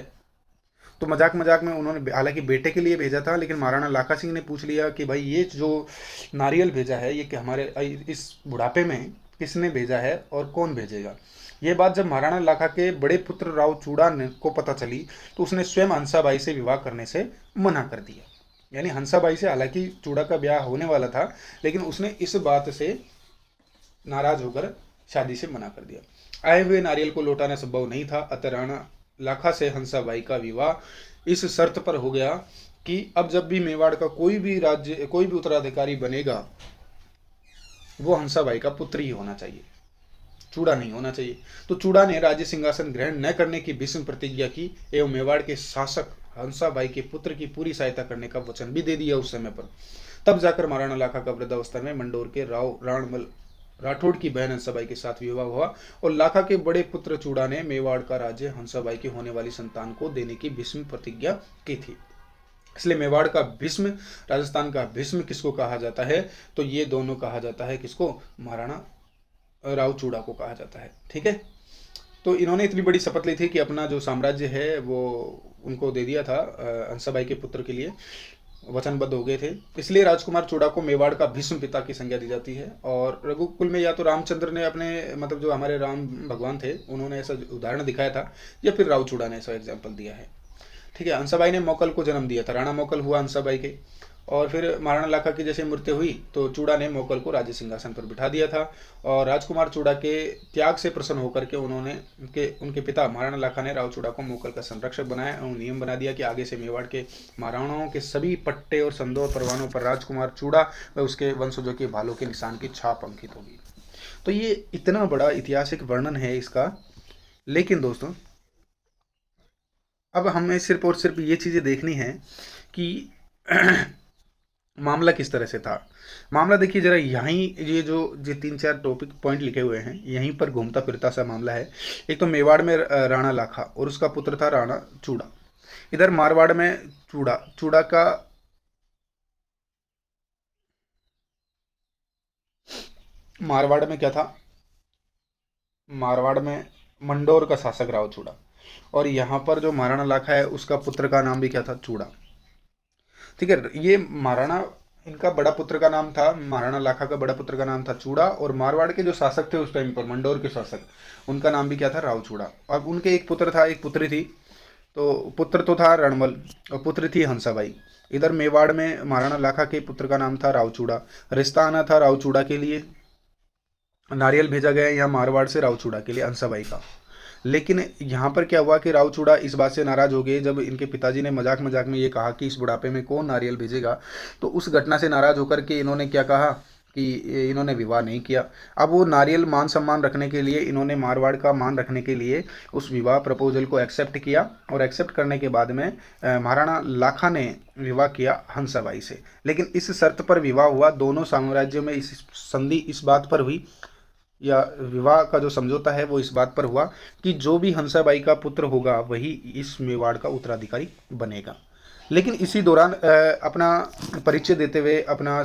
Speaker 1: तो मजाक मजाक में उन्होंने हालांकि बेटे के लिए भेजा था, लेकिन महाराणा लाखा सिंह ने पूछ लिया कि भाई ये जो नारियल भेजा है ये कि हमारे इस बुढ़ापे में किसने भेजा है और कौन भेजेगा। ये बात जब महाराणा लाखा के बड़े पुत्र राव चूड़ा ने को पता चली, तो उसने स्वयं हंसाबाई से विवाह करने से मना कर दिया। यानी हंसाबाई से हालांकि चूड़ा का ब्याह होने वाला था, लेकिन उसने इस बात से नाराज होकर शादी से मना कर दिया। आए हुए नारियल को लौटाना संभव नहीं था, अतः राणा लाखा से हंसाबाई का विवाह इस शर्त पर हो गया कि अब जब भी मेवाड़ का कोई भी उत्तराधिकारी बनेगा वो हंसाबाई का पुत्र ही होना चाहिए, चूड़ा नहीं होना चाहिए। तो चूड़ा ने राज्य सिंहासन ग्रहण न करने की भीष्म प्रतिज्ञा की एवं मेवाड़ के शासक हंसाबाई के पुत्र की पूरी सहायता करने का वचन भी दे दिया उस समय पर। तब जाकर महाराणा लाखा का वृद्धावस्था में मंडोर के राव राणमल राठौड़ की बहन हंसाबाई के साथ विवाह हुआ, और लाखा के बड़े पुत्र चूड़ा ने मेवाड़ का राज्य हंसाबाई की होने वाली संतान को देने की भीष्म प्रतिज्ञा की थी। इसलिए मेवाड़ का भीष्म, राजस्थान का भीष्म किसको कहा जाता है, तो ये दोनों कहा जाता है किसको, महाराणा राव चूड़ा को कहा जाता है, ठीक है। तो इन्होंने इतनी बड़ी शपथ ली थी कि अपना जो साम्राज्य है वो उनको दे दिया था, हंसाबाई के पुत्र के लिए वचनबद्ध हो गए थे। इसलिए राजकुमार चूड़ा को मेवाड़ का भीष्म पिता की संज्ञा दी जाती है। और रघुकुल में या तो रामचंद्र ने अपने मतलब जो हमारे राम भगवान थे उन्होंने ऐसा उदाहरण दिखाया था, या फिर राव चूड़ा ने ऐसा एग्जाम्पल दिया है, ठीक है। हंसाबाई ने मोकल को जन्म दिया था, राणा मोकल हुआ हंसाबाई के। और फिर महाराणा लाखा की जैसे मृत्यु हुई तो चूड़ा ने मोकल को राज्य सिंहासन पर बिठा दिया था। और राजकुमार चूड़ा के त्याग से प्रसन्न होकर के उनके पिता महाराणा लाखा ने राव चूड़ा को मोकल का संरक्षक बनाया और नियम बना दिया कि आगे से मेवाड़ के महाराणाओं के सभी पट्टे और संदो परवानों पर राजकुमार चूड़ा व उसके वंशजों के भालों के निशान की छाप अंकित होगी। तो ये इतना बड़ा ऐतिहासिक वर्णन है इसका। लेकिन दोस्तों अब हमें सिर्फ और सिर्फ ये चीज़ें देखनी है कि मामला किस तरह से था। मामला देखिए जरा, यहीं ये 3-4 टॉपिक पॉइंट लिखे हुए हैं, यहीं पर घूमता फिरता सा मामला है। एक तो मेवाड़ में राणा लाखा और उसका पुत्र था राणा चूड़ा। इधर मारवाड़ में चूड़ा का मारवाड़ में क्या था, मारवाड़ में मंडोर का शासक राव चूड़ा, और यहाँ पर जो महाराणा लाखा है उसका पुत्र का नाम भी क्या था, चूड़ा, ठीक है। ये महाराणा, इनका बड़ा पुत्र का नाम था, महाराणा लाखा का बड़ा पुत्र का नाम था चूड़ा, और मारवाड़ के जो शासक थे उस टाइम पर मंडोर के शासक उनका नाम भी क्या था, राव चूड़ा। अब उनके एक पुत्र था एक पुत्री थी, तो पुत्र तो था रणमल और पुत्री थी हंसाबाई। इधर मेवाड़ में महाराणा लाखा के पुत्र का नाम था राव चूड़ा, रिश्ता आना था राव चूड़ा के लिए, नारियल भेजा गया यहाँ मारवाड़ से राव चूड़ा के लिए हंसाबाई का। लेकिन यहाँ पर क्या हुआ कि राव चूड़ा इस बात से नाराज हो गए जब इनके पिताजी ने मजाक मजाक में ये कहा कि इस बुढ़ापे में कौन नारियल भेजेगा। तो उस घटना से नाराज होकर के इन्होंने क्या कहा कि इन्होंने विवाह नहीं किया। अब वो नारियल मान सम्मान रखने के लिए, इन्होंने मारवाड़ का मान रखने के लिए उस विवाह प्रपोजल को एक्सेप्ट किया, और एक्सेप्ट करने के बाद में महाराणा लाखा ने विवाह किया हंसाबाई से। लेकिन इस शर्त पर विवाह हुआ, दोनों साम्राज्यों में इस संधि इस बात पर हुई, या विवाह का जो समझौता है वो इस बात पर हुआ कि जो भी हंसाबाई का पुत्र होगा वही इस मेवाड़ का उत्तराधिकारी बनेगा। लेकिन इसी दौरान अपना परिचय देते हुए, अपना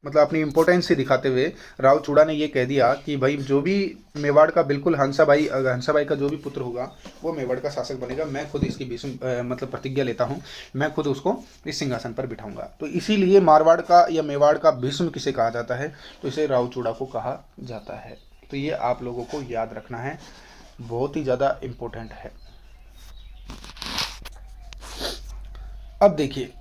Speaker 1: मतलब अपनी इम्पोर्टेंस से दिखाते हुए राव चूड़ा ने ये कह दिया कि भाई जो भी मेवाड़ का बिल्कुल हंसाबाई का जो भी पुत्र होगा वो मेवाड़ का शासक बनेगा। मैं खुद इसकी मतलब प्रतिज्ञा लेता हूँ, मैं खुद उसको इस सिंहासन पर बिठाऊंगा। तो इसीलिए मारवाड़ का या मेवाड़ का भीष्म किसे कहा जाता है, तो इसे राव चूड़ा को कहा जाता है। तो ये आप लोगों को याद रखना है, बहुत ही ज़्यादा इम्पोर्टेंट है। अब देखिए,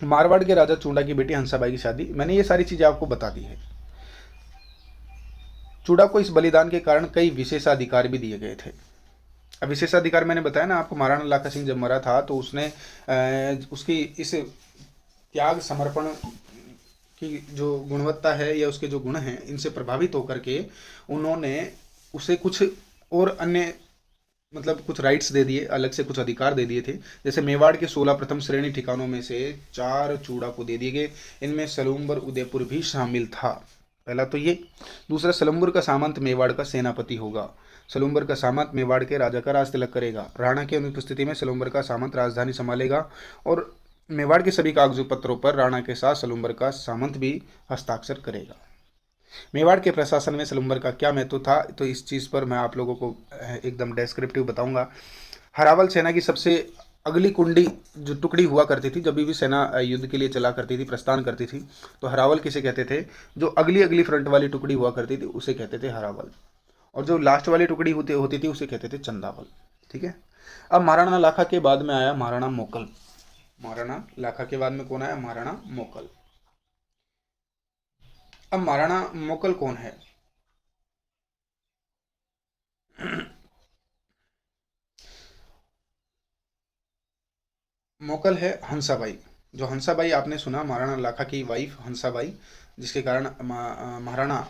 Speaker 1: मारवाड़ के राजा चूड़ा की बेटी हंसाबाई की शादी, मैंने ये सारी चीज़ें आपको बता दी है। चूड़ा को इस बलिदान के कारण कई विशेषाधिकार भी दिए गए थे। अब विशेषाधिकार मैंने बताया ना आपको, महाराणा लाखा सिंह जब मरा था तो उसने उसकी इस त्याग समर्पण की जो गुणवत्ता है या उसके जो गुण हैं, इनसे प्रभावित होकर के उन्होंने उसे कुछ और अन्य मतलब कुछ राइट्स दे दिए, अलग से कुछ अधिकार दे दिए थे। जैसे मेवाड़ के 16 प्रथम श्रेणी ठिकानों में से 4 चूड़ा को दे दिए गए। इनमें सलूम्बर उदयपुर भी शामिल था। पहला तो ये। दूसरा, सलम्बर का सामंत मेवाड़ का सेनापति होगा। सलूम्बर का सामंत मेवाड़ के राजा का राज तिलक करेगा। राणा की अनुपस्थिति में सलूम्बर का सामंत राजधानी संभालेगा, और मेवाड़ के सभी कागज पत्रों पर राणा के साथ सलूम्बर का सामंत भी हस्ताक्षर करेगा। मेवाड़ के प्रशासन में सलूम्बर का क्या महत्व था, तो इस चीज़ पर मैं आप लोगों को एकदम डेस्क्रिप्टिव बताऊंगा। हरावल सेना की सबसे अगली कुंडी जो टुकड़ी हुआ करती थी, जब भी सेना युद्ध के लिए चला करती थी, प्रस्थान करती थी, तो हरावल किसे कहते थे? जो अगली अगली फ्रंट वाली टुकड़ी हुआ करती थी उसे कहते थे हरावल, और जो लास्ट वाली टुकड़ी होती थी उसे कहते थे चंदावल। ठीक है। अब महाराणा लाखा के बाद में आया महाराणा मोकल। महाराणा लाखा के बाद में कौन आया? महाराणा मोकल। अब महाराणा मोकल कौन है? मोकल है हंसाबाई। जो हंसाबाई आपने सुना, महाराणा लाखा की वाइफ हंसाबाई, जिसके कारण महाराणा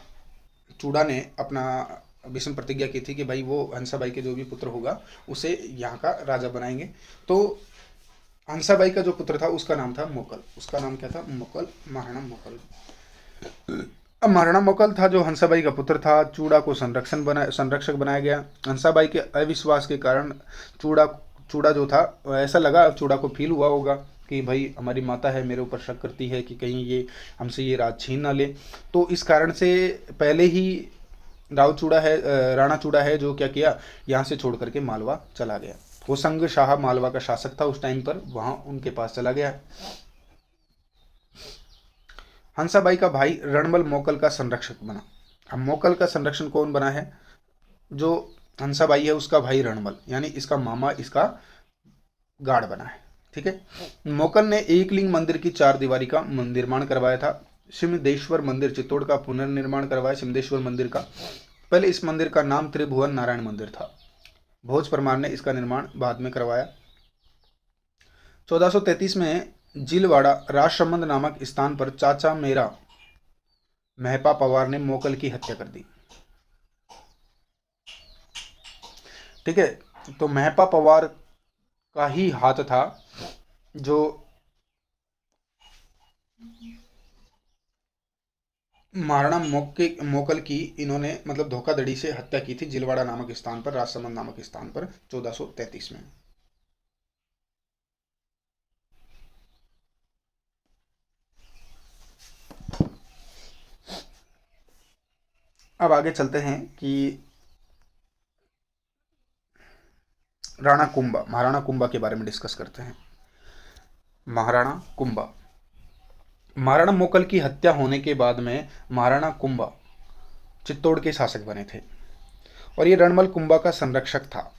Speaker 1: चूड़ा ने अपना भीष्म प्रतिज्ञा की थी कि भाई वो हंसाबाई के जो भी पुत्र होगा उसे यहाँ का राजा बनाएंगे। तो हंसाबाई का जो पुत्र था उसका नाम था मोकल। उसका नाम क्या था? मोकल, महाराणा मोकल। अब महाराणा मोकल था जो हंसाबाई का पुत्र था। चूड़ा को संरक्षक बनाया गया। हंसाबाई के अविश्वास के कारण चूड़ा जो था, ऐसा लगा चूड़ा को फील हुआ होगा कि भाई हमारी माता है, मेरे ऊपर शक करती है कि कहीं ये हमसे ये राज छीन ना ले। तो इस कारण से पहले ही राणा चूड़ा है जो क्या किया, यहाँ से छोड़ करके मालवा चला गया। होसंग शाह मालवा का शासक था उस टाइम पर, वहाँ उनके पास चला गया। हंसाबाई का भाई रणमल मोकल का संरक्षक बना। अब मोकल का संरक्षण कौन बना है? जो हंसाबाई है उसका भाई रणमल, यानी इसका मामा इसका गार्ड बना है। ठीक है। मोकल ने एकलिंग मंदिर की 4 दीवारी का निर्माण करवाया था। सिमदेश्वर मंदिर चित्तौड़ का पुनर्निर्माण करवाया। सिमदेश्वर मंदिर का, पहले इस मंदिर का नाम त्रिभुवन नारायण मंदिर था। भोज परमार ने इसका निर्माण बाद में करवाया। 1433 में जिलवाड़ा राजसंबंध नामक स्थान पर चाचा मेरा महपा पवार ने मोकल की हत्या कर दी। ठीक है। तो महपा पवार का ही हाथ था जो महाराणा मोकल की इन्होंने मतलब धोखाधड़ी से हत्या की थी जिलवाड़ा नामक स्थान पर, राजसमंद नामक स्थान पर 1433 में। अब आगे चलते हैं कि महाराणा कुंभा के बारे में डिस्कस करते हैं। महाराणा कुंभा, महाराणा मोकल की हत्या होने के बाद में महाराणा कुंभा चित्तौड़ के शासक बने थे, और ये रणमल कुंभा का संरक्षक था।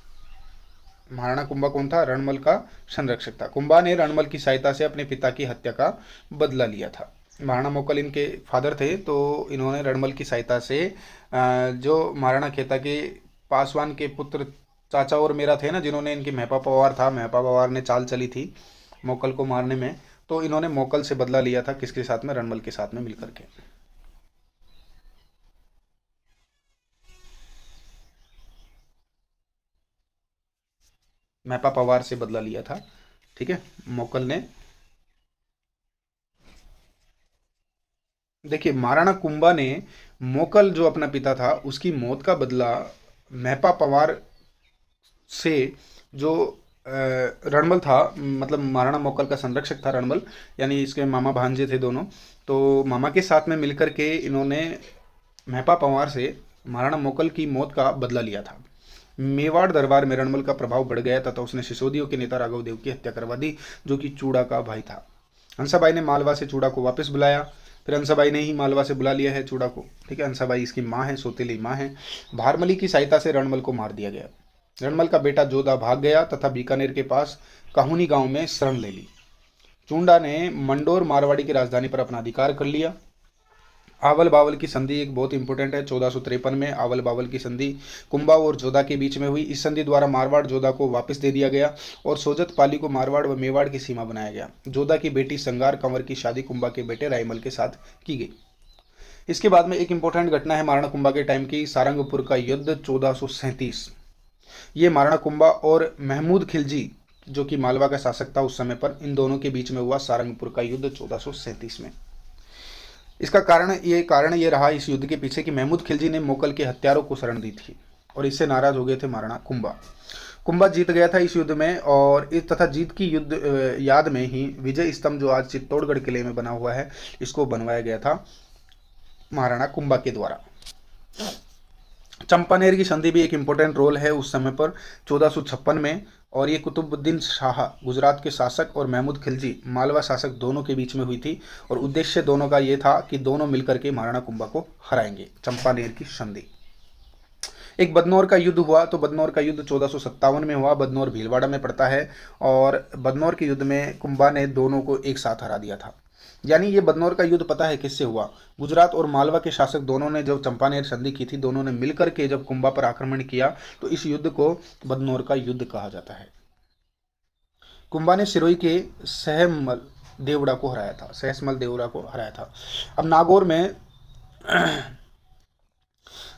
Speaker 1: महाराणा कुंभा कौन था? रणमल का संरक्षक था। कुंभा ने रणमल की सहायता से अपने पिता की हत्या का बदला लिया था। महाराणा मोकल इनके फादर थे, तो इन्होंने रणमल की सहायता से जो महाराणा खेता के पासवान के पुत्र चाचा और मेरा थे ना, जिन्होंने इनकी महपा पवार था, महपा पवार ने चाल चली थी मोकल को मारने में, तो इन्होंने मोकल से बदला लिया था, किसके साथ में, रणमल के साथ में मिलकर के। महपा पवार से बदला लिया था, ठीक है, मोकल ने। देखिए महाराणा कुंभा ने मोकल जो अपना पिता था उसकी मौत का बदला महपा पवार से, जो रणमल था, मतलब महाराणा मोकल का संरक्षक था रणमल, यानी इसके मामा भांजे थे दोनों, तो मामा के साथ में मिलकर के इन्होंने महपा पवार से महाराणा मोकल की मौत का बदला लिया था। मेवाड़ दरबार में रणमल का प्रभाव बढ़ गया तथा उसने सिसोदियों के नेता राघव देव की हत्या करवा दी, जो कि चूड़ा का भाई था। हंसाबाई ने मालवा से चूड़ा को वापस बुलाया, फिर हंसाबाई ने ही मालवा से बुला लिया है चूड़ा को, ठीक है। हंसाबाई इसकी माँ है, सौतेली माँ है। भारमली की सहायता से रणमल को मार दिया गया। रणमल का बेटा जोधा भाग गया तथा बीकानेर के पास काहुनी गांव में शरण ले ली। चूंडा ने मंडोर मारवाड़ी की राजधानी पर अपना अधिकार कर लिया। आवल बावल की संधि एक बहुत इंपॉर्टेंट है। 1453 में आवल बावल की संधि कुंभा और जोधा के बीच में हुई। इस संधि द्वारा मारवाड़ जोधा को वापस दे दिया गया और सोजत पाली को मारवाड़ व मेवाड़ की सीमा बनाया गया। जोधा की बेटी संगार कंवर की शादी कुंभा के बेटे रायमल के साथ की गई। इसके बाद में एक इंपॉर्टेंट घटना है महाराणा कुंभा के टाइम की, सारंगपुर का युद्ध 1437। ये महाराणा कुंभा और महमूद खिलजी जो कि मालवा का शासक था उस समय पर, इन दोनों के बीच में हुआ सारंगपुर का युद्ध 1437 में। इसका कारण ये रहा इस युद्ध के पीछे कि महमूद खिलजी ने मोकल के हत्यारों को शरण दी थी और इससे नाराज हो गए थे महाराणा कुंभा। कुंभा जीत गया था इस युद्ध में और इस तथा जीत की युद्ध याद में ही विजय स्तंभ जो आज चित्तौड़गढ़ किले में बना हुआ है, इसको बनवाया गया था महाराणा कुंभा के द्वारा। चंपानेर की संधि भी एक इंपॉर्टेंट रोल है उस समय पर 1456 में, और ये कुतुबुद्दीन शाह गुजरात के शासक और महमूद खिलजी मालवा शासक दोनों के बीच में हुई थी और उद्देश्य दोनों का ये था कि दोनों मिलकर के महाराणा कुंभा को हराएंगे। चंपानेर की संधि। एक बदनौर का युद्ध हुआ, तो बदनौर का युद्ध 1457 में हुआ। बदनौर भीलवाड़ा में पड़ता है और बदनौर के युद्ध में कुंभा ने दोनों को एक साथ हरा दिया था। यानी ये बदनौर का युद्ध पता है किससे हुआ? गुजरात और मालवा के शासक दोनों ने जब चंपानेर संधि की थी, दोनों ने मिलकर के जब कुंभा पर आक्रमण किया, तो इस युद्ध को बदनौर का युद्ध कहा जाता है। कुंभा ने सिरोही के सहमल देवड़ा को हराया था, सहसमल देवड़ा को हराया था। अब नागौर में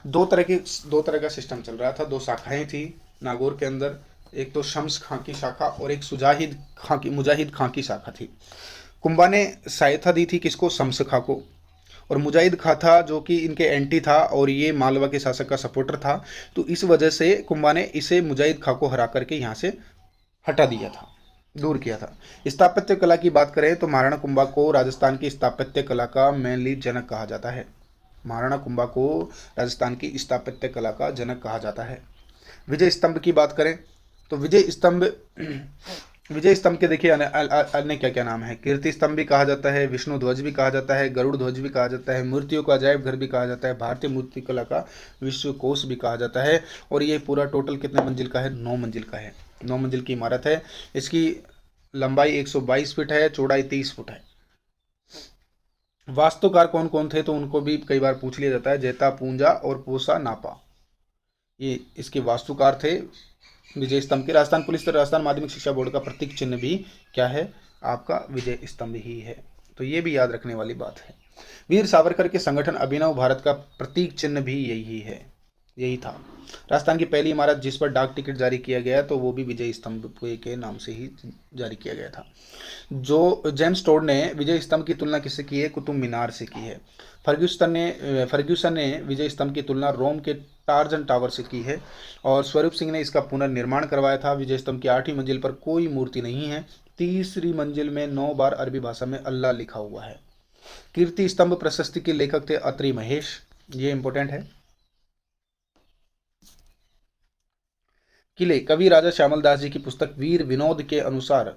Speaker 1: दो तरह का सिस्टम चल रहा था, दो शाखाएं थी नागौर के अंदर। एक तो शम्स खां की शाखा और एक मुजाहिद खां की शाखा थी। कुंभा ने सहायता दी थी किसको? शम्स खां को। और मुजाहिद खां था जो कि इनके एंटी था और ये मालवा के शासक का सपोर्टर था, तो इस वजह से कुंभा ने इसे मुजाहिद खां को हरा करके यहाँ से हटा दिया था, दूर किया था। स्थापत्य कला की बात करें तो महाराणा कुंभा को राजस्थान की स्थापत्य कला का मेनली जनक कहा जाता है। महाराणा कुंभा को राजस्थान की स्थापत्य कला का जनक कहा जाता है। विजय स्तंभ की बात करें तो विजय स्तंभ के देखिए अन्य क्या क्या नाम है। कीर्ति स्तंभ भी कहा जाता है, विष्णु ध्वज भी कहा जाता है, गरुड़ ध्वज भी कहा जाता है, मूर्तियों का अजायब घर भी कहा जाता है, भारतीय मूर्ति कला का विश्व कोश भी कहा जाता है। और ये पूरा टोटल कितने मंजिल का है? 9 मंजिल का है। 9 मंजिल की इमारत है। इसकी लंबाई 122 फीट है, चौड़ाई 30 फुट है। वास्तुकार कौन कौन थे तो उनको भी कई बार पूछ लिया जाता है। जैता पूंजा और पोसा नापा, ये इसके वास्तुकार थे विजय स्तंभ के। राजस्थान पुलिस और राजस्थान माध्यमिक शिक्षा बोर्ड का प्रतीक चिन्ह भी क्या है? आपका विजय स्तंभ ही है। तो ये भी याद रखने वाली बात है। वीर सावरकर के संगठन अभिनव भारत का प्रतीक चिन्ह भी यही था। राजस्थान की पहली इमारत जिस पर डाक टिकट जारी किया गया तो वो भी विजय स्तंभ के नाम से ही जारी किया गया था। जो जेम्स टोड ने विजय स्तंभ की तुलना किससे की है? कुतुब मीनार से की है। फर्ग्यूसन ने विजय स्तंभ की तुलना रोम के टार्जन टावर से की है और स्वरूप सिंह ने इसका पुनर्निर्माण करवाया था। विजय स्तंभ की 8वीं मंजिल पर कोई मूर्ति नहीं है। 3री मंजिल में 9 बार अरबी भाषा में अल्लाह लिखा हुआ है। कीर्ति स्तंभ प्रशस्ति के लेखक थे अत्रि महेश, ये इंपॉर्टेंट है। किले कवि राजा श्यामल दास जी की पुस्तक वीर विनोद के अनुसार,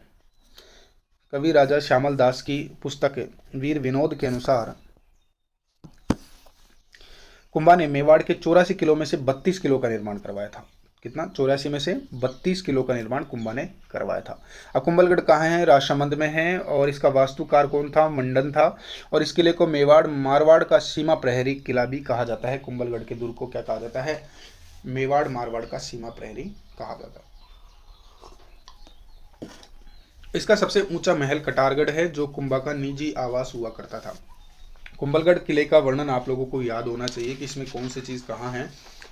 Speaker 1: कवि राजा श्यामल दास की पुस्तक वीर विनोद के अनुसार कुंभा ने मेवाड़ के 84 किलो में से 32 किलो का निर्माण करवाया था। कितना? 84 में से 32 किलो का निर्माण कुंभा ने करवाया था। अब कुंभलगढ़ कहाँ है? राजसमंद में है और इसका वास्तुकार कौन था? मंडन था। और इस किले को मारवाड़ का सीमा प्रहरी किला भी कहा जाता है। कुंभलगढ़ के दुर्ग को क्या कहा जाता है? मारवाड़ का सीमा प्रहरी कहा जाता है। इसका सबसे ऊंचा महल कटारगढ़ है, जो कुंभा का निजी आवास हुआ करता था। कुंभलगढ़ किले का वर्णन आप लोगों को याद होना चाहिए कि इसमें कौन सी चीज़ कहाँ है,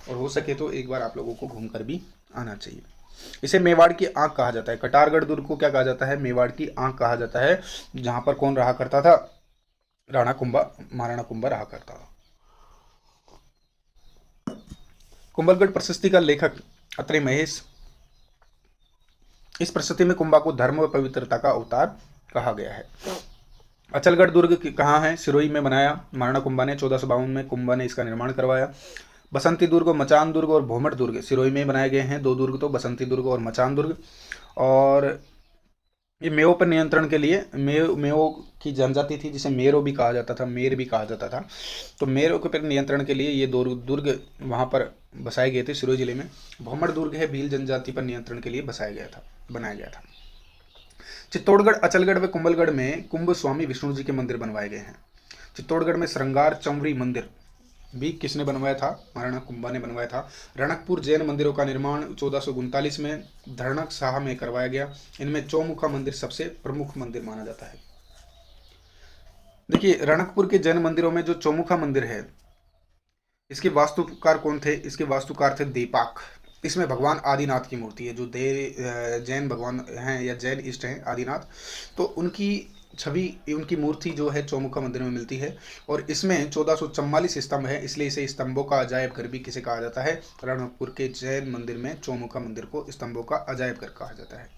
Speaker 1: और हो सके तो एक बार आप लोगों को घूमकर भी आना चाहिए। इसे मेवाड़ की आंख कहा जाता है। कटारगढ़ दुर्ग को क्या कहा जाता है? मेवाड़ की आंख कहा जाता है, जहां पर कौन रहा करता था? राणा कुंभा, महाराणा कुंभा रहा करता था। कुंभलगढ़ प्रशस्ति का लेखक अत्रे महेश। इस प्रशस्ति में कुंभा को धर्म व पवित्रता का अवतार कहा गया है। अचलगढ़ दुर्ग कहाँ है? सिरोही में बनाया महाराणा कुंभा ने। 1452 में कुंभा ने इसका निर्माण करवाया। बसंती दुर्ग, मचान दुर्ग और भोमट दुर्ग सिरोही में बनाए गए हैं। 2 दुर्ग तो बसंती दुर्ग और मचान दुर्ग। और ये मेओ पर नियंत्रण के लिए, मेओ की जनजाति थी जिसे मेरो भी कहा जाता था, मेर भी कहा जाता था, तो मेरो के पर नियंत्रण के लिए ये 2 दुर्ग वहाँ पर बसाए गए थे सिरोही जिले में। भोमट दुर्ग है, भील जनजाति पर नियंत्रण के लिए बनाया गया था। चित्तौड़गढ़, अचलगढ़ व कुंभलगढ़ में कुंभ स्वामी विष्णु जी के मंदिर बनवाए गए हैं। चित्तौड़गढ़ में श्रृंगार चंवरी मंदिर भी किसने बनवाया था? महाराणा कुंभा ने बनवाया था। रणकपुर जैन मंदिरों का निर्माण 1439 में धरणक शाह में करवाया गया। इनमें चौमुखा मंदिर सबसे प्रमुख मंदिर माना जाता है। देखिए, रणकपुर के जैन मंदिरों में जो चौमुखा मंदिर है, इसके वास्तुकार कौन थे? इसके वास्तुकार थे दीपाक। इसमें भगवान आदिनाथ की मूर्ति है, जो जैन भगवान हैं या जैन इष्ट हैं आदिनाथ, तो उनकी छवि, उनकी मूर्ति जो है चौमुखा मंदिर में मिलती है। और इसमें 1444 स्तंभ है, इसलिए इसे स्तंभों का अजायब घर भी किसे कहा जाता है? रणकपुर के जैन मंदिर में चौमुखा मंदिर को स्तंभों का अजायब घर कहा जाता है।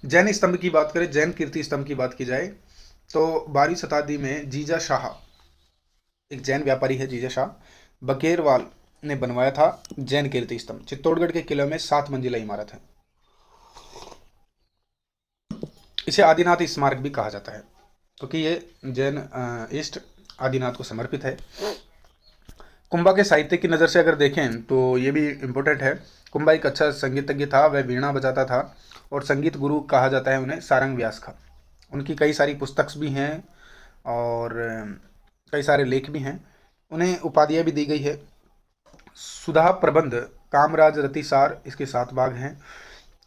Speaker 1: जैन स्तंभ की बात करें, जैन कीर्ति स्तंभ की बात की जाए तो 12वीं शताब्दी में जीजा शाह, एक जैन व्यापारी है जीजा शाह, बकेरवाल ने बनवाया था जैन कीर्ति स्तंभ। चित्तौड़गढ़ के किले में 7 मंजिला इमारत है। इसे आदिनाथ स्मारक भी कहा जाता है, क्योंकि ये जैन इष्ट आदिनाथ को समर्पित है। कुंभा के साहित्य की नज़र से अगर देखें तो ये भी इम्पोर्टेंट है। कुंभा एक अच्छा संगीतज्ञ था, वह वीणा बजाता था और संगीत गुरु कहा जाता है उन्हें सारंग व्यास का। उनकी कई सारी पुस्तक भी हैं और कई सारे लेख भी हैं। उन्हें उपाधियाँ भी दी गई है। सुधा प्रबंध, कामराज रतिसार, इसके 7 भाग हैं।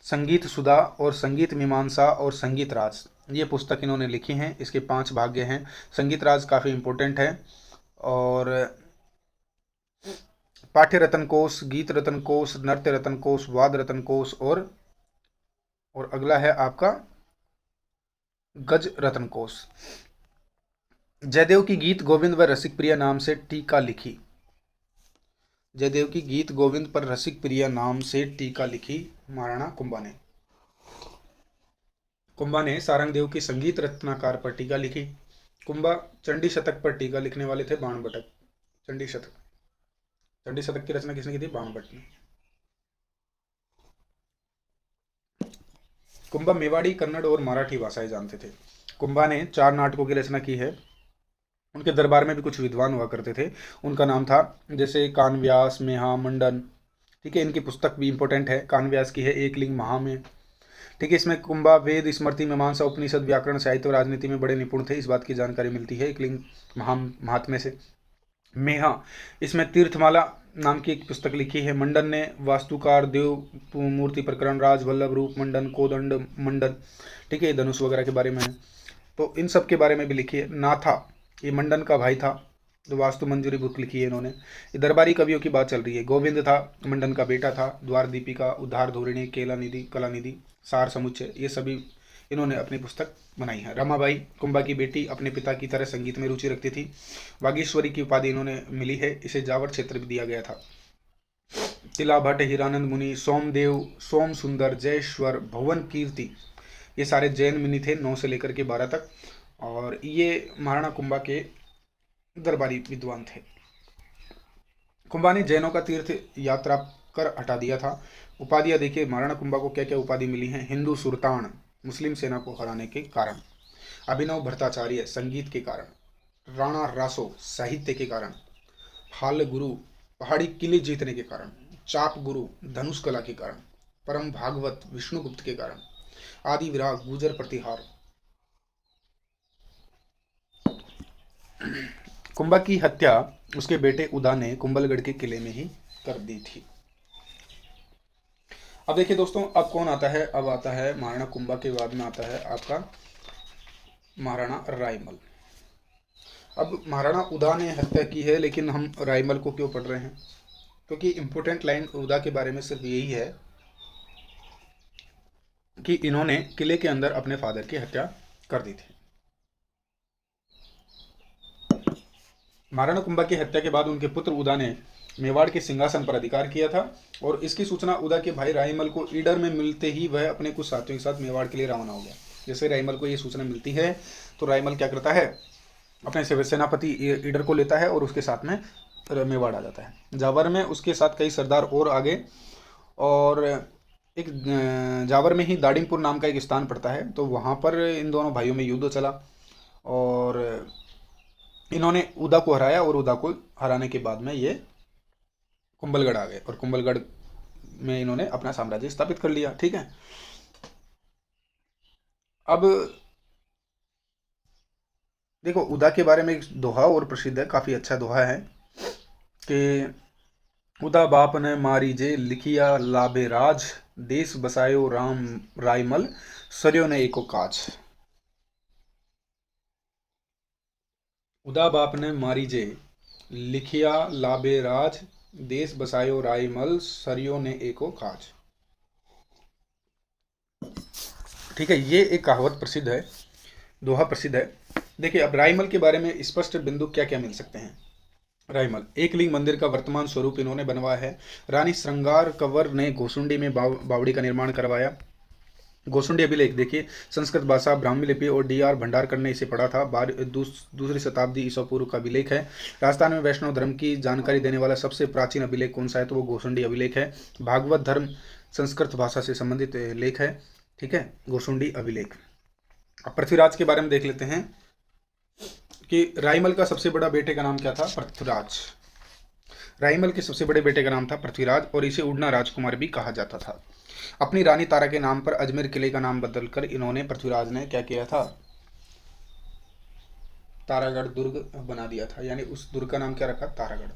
Speaker 1: संगीत सुधा और संगीत मीमांसा और संगीत राज, ये पुस्तक इन्होंने लिखी हैं। इसके 5 भाग्य हैं। संगीत राज काफ़ी इम्पोर्टेंट है। और पाठ्य रतन कोश, गीत रतन कोश, नृत्य रतन कोश, वाद रतन कोश और अगला है आपका गज रतन कोश। जयदेव की गीत गोविंद व रसिक प्रिया नाम से टीका लिखी। जयदेव की गीत गोविंद पर रसिक प्रिया नाम से टीका लिखी महाराणा कुंभा ने। कुंभा ने सारंगदेव की संगीत रत्नाकार पर टीका लिखी। कुंभा चंडी शतक पर टीका लिखने वाले थे, बाणभट्ट। चंडी शतक की रचना किसने की थी? बाणभट्ट ने। कुंभा मेवाड़ी, कन्नड़ और मराठी भाषाएं जानते थे। कुंभा ने 4 नाटकों की रचना की है। उनके दरबार में भी कुछ विद्वान हुआ करते थे, उनका नाम था जैसे कानव्यास, मेहा, मंडन। ठीक है, इनकी पुस्तक भी इंपॉर्टेंट है। कानव्यास की है एक लिंग महा में। ठीक है, इसमें कुंभा वेद, स्मृति, मीमांसा, उपनिषद, व्याकरण, साहित्य और राजनीति में बड़े निपुण थे, इस बात की जानकारी मिलती है एक लिंग महात्म्य से। मेहा, इसमें तीर्थमाला नाम की एक पुस्तक लिखी है। मंडन ने वास्तुकार, देव मूर्ति प्रकरण, राज वल्लभ, रूप मंडन, कोदंड मंडन, ठीक है, धनुष वगैरह के बारे में है, तो इन सब के बारे में भी लिखी है। नाथा, ये मंडन का भाई था, जो वास्तु मंजूरी बुक लिखी है इन्होंने। ये दरबारी कवियों की बात चल रही है। गोविंद था, मंडन का बेटा था। द्वार दीपिका, उद्धार धोरिणी, कलानिधि, सार समुच्चय, ये सभी इन्होंने अपनी पुस्तक बनाई है। रमाबाई, कुंभा की बेटी, अपने पिता की तरह संगीत में रुचि रखती थी। वागीश्वरी की उपाधि इन्होंने मिली है, इसे जावर क्षेत्र भी दिया गया था। तिला भट्ट, हीरानंद मुनि, सोमदेव, सोम सुंदर, जयेश्वर, भुवन कीर्ति, ये सारे जैन मुनि थे 9 से लेकर के 12 तक, और ये महाराणा कुंभा के दरबारी विद्वान थे। कुंभा ने जैनों का तीर्थ यात्रा कर हटा दिया था। उपाधियां देखिए महाराणा कुंभा को क्या क्या उपाधि मिली हैं। हिंदू सुल्तान, मुस्लिम सेना को हराने के कारण। अभिनव भट्टाचार्य, संगीत के कारण। राणा रासो, साहित्य के कारण। हाल गुरु, पहाड़ी किले जीतने के कारण। चाप गुरु, धनुष कला के कारण। परम भागवत, विष्णुगुप्त के कारण। आदि विराग, गुजर प्रतिहार। कुंभा की हत्या उसके बेटे उदा ने कुंभलगढ़ के किले में ही कर दी थी। अब देखिए दोस्तों, अब कौन आता है, अब आता है महाराणा कुंभा के बाद में आता है आपका महाराणा रायमल। अब महाराणा उदा ने हत्या की है, लेकिन हम रायमल को क्यों पढ़ रहे हैं? क्योंकि इंपॉर्टेंट लाइन उदा के बारे में सिर्फ यही है कि इन्होंने किले के अंदर अपने फादर की हत्या कर दी थी। महाराणा कुंभा की हत्या के बाद उनके पुत्र उदा ने मेवाड़ के सिंहासन पर अधिकार किया था, और इसकी सूचना उदा के भाई रायमल को ईडर में मिलते ही वह अपने कुछ साथियों के साथ मेवाड़ के लिए रवाना हो गया। जैसे रायमल को ये सूचना मिलती है तो रायमल क्या करता है, अपने सेनापति ईडर को लेता है और उसके साथ में मेवाड़ आ जाता है। जावर में उसके साथ कई सरदार और आगे, और एक जावर में ही दाड़िमपुर नाम का एक स्थान पड़ता है, तो वहाँ पर इन दोनों भाइयों में युद्ध चला और इन्होंने उदा को हराया, और उदा को हराने के बाद में ये कुंभलगढ़ आ गए और कुंभलगढ़ में इन्होंने अपना साम्राज्य स्थापित कर लिया। ठीक है, अब देखो उदा के बारे में एक दोहा और प्रसिद्ध है, काफी अच्छा दोहा है कि उदा बाप ने मारी जे लिखिया लाभे राज, देश बसायो राम रायमल, सरयो ने एको काज। उदा बाप ने मारी जे लिखिया लाभे राज, देश बसायो रायमल, सरयो ने एको काज। ठीक है, ये एक कहावत प्रसिद्ध है, दोहा प्रसिद्ध है। देखिए अब रायमल के बारे में स्पष्ट बिंदु क्या क्या मिल सकते हैं। रायमल एक लिंग मंदिर का वर्तमान स्वरूप इन्होंने बनवाया है। रानी श्रृंगार कंवर ने घोसुंडी में बावड़ी का निर्माण करवाया। घोसुंडी अभिलेख देखिए, संस्कृत भाषा, ब्राह्मी लिपि और डी.आर. भंडारकर ने इसे पढ़ा था। दूसरी शताब्दी ईसा पूर्व का अभिलेख है। राजस्थान में वैष्णव धर्म की जानकारी देने वाला सबसे प्राचीन अभिलेख कौन सा है, तो वो घोसुंडी अभिलेख है। भागवत धर्म संस्कृत भाषा से संबंधित लेख है। ठीक है, घोसुंडी अभिलेख। अब पृथ्वीराज के बारे में देख लेते हैं कि रायमल का सबसे बड़ा बेटे का नाम क्या था, पृथ्वीराज। रायमल के सबसे बड़े बेटे का नाम था पृथ्वीराज, और इसे उड़ना राजकुमार भी कहा जाता था। अपनी रानी तारा के नाम पर अजमेर किले का नाम बदलकर इन्होंने, पृथ्वीराज ने क्या किया था, तारागढ़ दुर्ग बना दिया था, यानी उस दुर्ग का नाम क्या रखा, तारागढ़।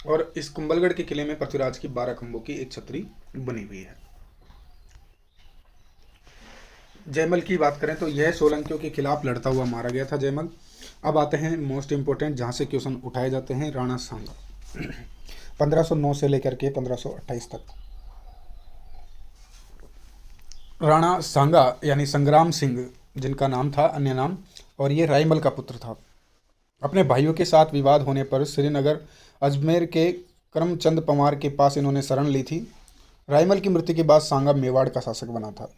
Speaker 1: और इस कुंभलगढ़ के किले में पृथ्वीराज की 12 खंभों की एक छतरी बनी हुई है। जयमल की बात करें तो यह सोलंकियों के खिलाफ लड़ता हुआ मारा गया था जयमल। अब आते हैं मोस्ट इंपोर्टेंट, जहां से क्वेश्चन उठाए जाते हैं, राणा सांगा। 1509 से लेकर के 1528 तक राणा सांगा यानी संग्राम सिंह जिनका नाम था, अन्य नाम, और ये रायमल का पुत्र था। अपने भाइयों के साथ विवाद होने पर श्रीनगर अजमेर के करमचंद पवार के पास इन्होंने शरण ली थी। रायमल की मृत्यु के बाद सांगा मेवाड़ का शासक बना था।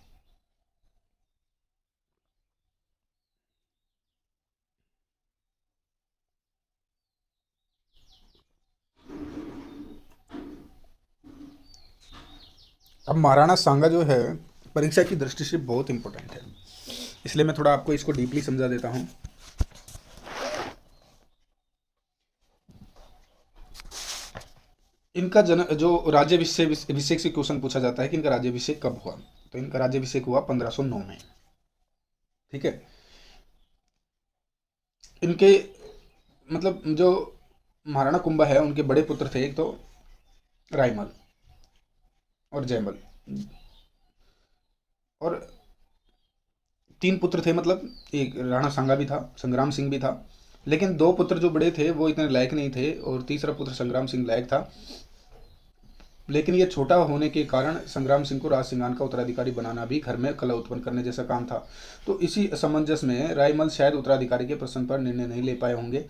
Speaker 1: अब महाराणा सांगा जो है परीक्षा की दृष्टि से बहुत इंपॉर्टेंट है, इसलिए मैं थोड़ा आपको इसको डीपली समझा देता हूं। इनका जन्म, जो राज्याभिषेक से क्वेश्चन पूछा जाता है कि इनका राज्याभिषेक कब हुआ, तो इनका राज्याभिषेक हुआ 1509 में। ठीक है, इनके मतलब जो महाराणा कुंभा है उनके बड़े पुत्र थे, एक तो रायमल और जयमल, और 3 पुत्र थे, मतलब एक राणा सांगा भी था, संग्राम सिंह भी था, लेकिन 2 पुत्र जो बड़े थे वो इतने लायक नहीं थे, और तीसरा पुत्र संग्राम सिंह लायक था, लेकिन ये छोटा होने के कारण संग्राम सिंह को राज सिंहासन का उत्तराधिकारी बनाना भी घर में कलह उत्पन्न करने जैसा काम था। तो इसी असमंजस में रायमल शायद उत्तराधिकारी के प्रश्न पर निर्णय नहीं ले पाए होंगे।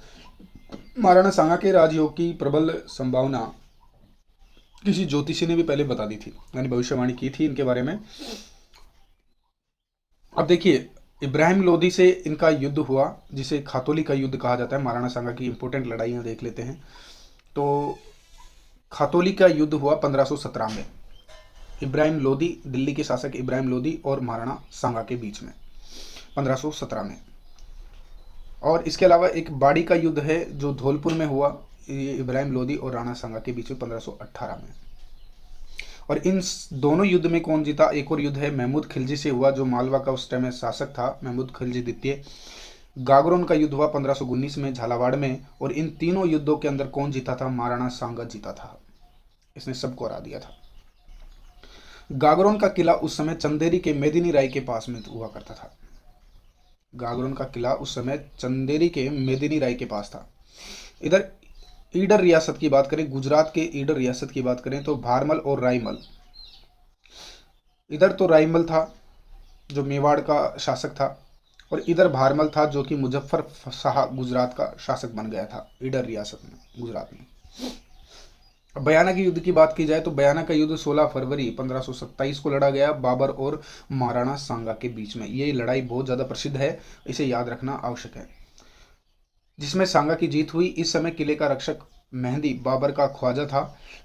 Speaker 1: महाराणा सांगा के राजयोग की प्रबल संभावना किसी ज्योतिषी ने भी पहले बता दी थी, यानी भविष्यवाणी की थी इनके बारे में। अब देखिए, इब्राहिम लोदी से इनका युद्ध हुआ, जिसे खातोली का युद्ध कहा जाता है। महाराणा सांगा की इंपोर्टेंट लड़ाइयाँ देख लेते हैं। तो खातोली का युद्ध हुआ 1517 में, इब्राहिम लोदी, दिल्ली के शासक इब्राहिम लोदी और महाराणा सांगा के बीच में 1517 में। और इसके अलावा एक बाड़ी का युद्ध है जो धौलपुर में हुआ, ये इब्राहिम लोदी और राणा सांगा के बीच में 1518 में। और इन दोनों युद्ध में कौन जीता, एक और युद्ध है महमूद खिलजी से हुआ, जो मालवा का उस टाइम में शासक था, महमूद खिलजी द्वितीय। गागरोन का युद्ध हुआ 1519 में झालावाड़ में, और इन तीनों युद्धों के अंदर कौन जीता था? महाराणा सांगा जीता था। इसने सबको हरा दिया था। गागरोन का किला उस समय चंदेरी के मेदिनी राय के पास में हुआ करता था। गागरोन का किला उस समय चंदेरी के मेदिनी राय के पास था। इधर ईडर रियासत की बात करें, गुजरात के ईडर रियासत की बात करें तो भारमल और रायमल। इधर तो रायमल था जो मेवाड़ का शासक था, और इधर भारमल था जो कि मुजफ्फर शाह गुजरात का शासक बन गया था ईडर रियासत में, गुजरात में। अब बयाना के युद्ध की बात की जाए तो बयाना का युद्ध 16 फरवरी 1527 को लड़ा गया बाबर और महाराणा सांगा के बीच में। ये लड़ाई बहुत ज़्यादा प्रसिद्ध है, इसे याद रखना आवश्यक है, जिसमें सांगा की जीत हुई। इस समय किले का रक्षक मेहंदी बाबर का ख्वाजा था।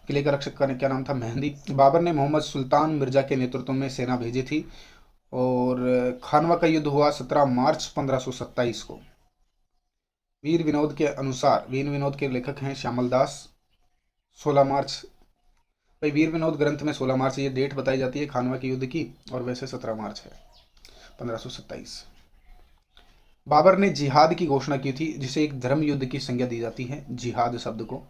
Speaker 1: किले का रक्षक का क्या नाम था? मेहंदी। बाबर ने मोहम्मद सुल्तान मिर्जा के नेतृत्व में सेना भेजी थी, और खानवा का युद्ध हुआ 17 मार्च 1527 को। वीर विनोद के अनुसार, वीर विनोद के लेखक हैं श्यामल दास, 16 मार्च। भाई वीर विनोद ग्रंथ में 16 मार्च ये डेट बताई जाती है खानवा के युद्ध की, और वैसे 17 मार्च है 1527। बाबर ने जिहाद की घोषणा की थी, जिसे एक धर्म युद्ध की संज्ञा दी जाती है, जिहाद शब्द को।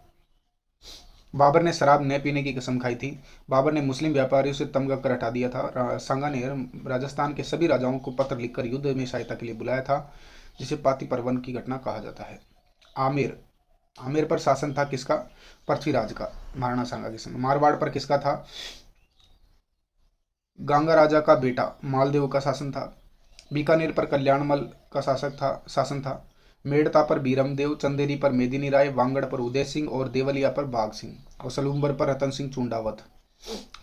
Speaker 1: बाबर ने शराब न पीने की कसम खाई थी। बाबर ने मुस्लिम व्यापारियों से तमगा कर हटा दिया था। सांगा ने राजस्थान के सभी राजाओं को पत्र लिखकर युद्ध में सहायता के लिए बुलाया था, जिसे पाती परवन की घटना कहा जाता है। आमेर, आमेर पर शासन था किसका? पृथ्वीराज का, महाराणा सांगा के समय। मारवाड़ पर किसका था? गांगा राजा का बेटा मालदेव का शासन था। बीकानेर पर कल्याणमल का शासन था। मेड़ता पर बीरमदेव, चंदेरी पर मेदिनी राय, वांगड़ पर उदय सिंह, और देवलिया पर बाघ सिंह, और सलूम्बर पर रतन सिंह चुंडावत।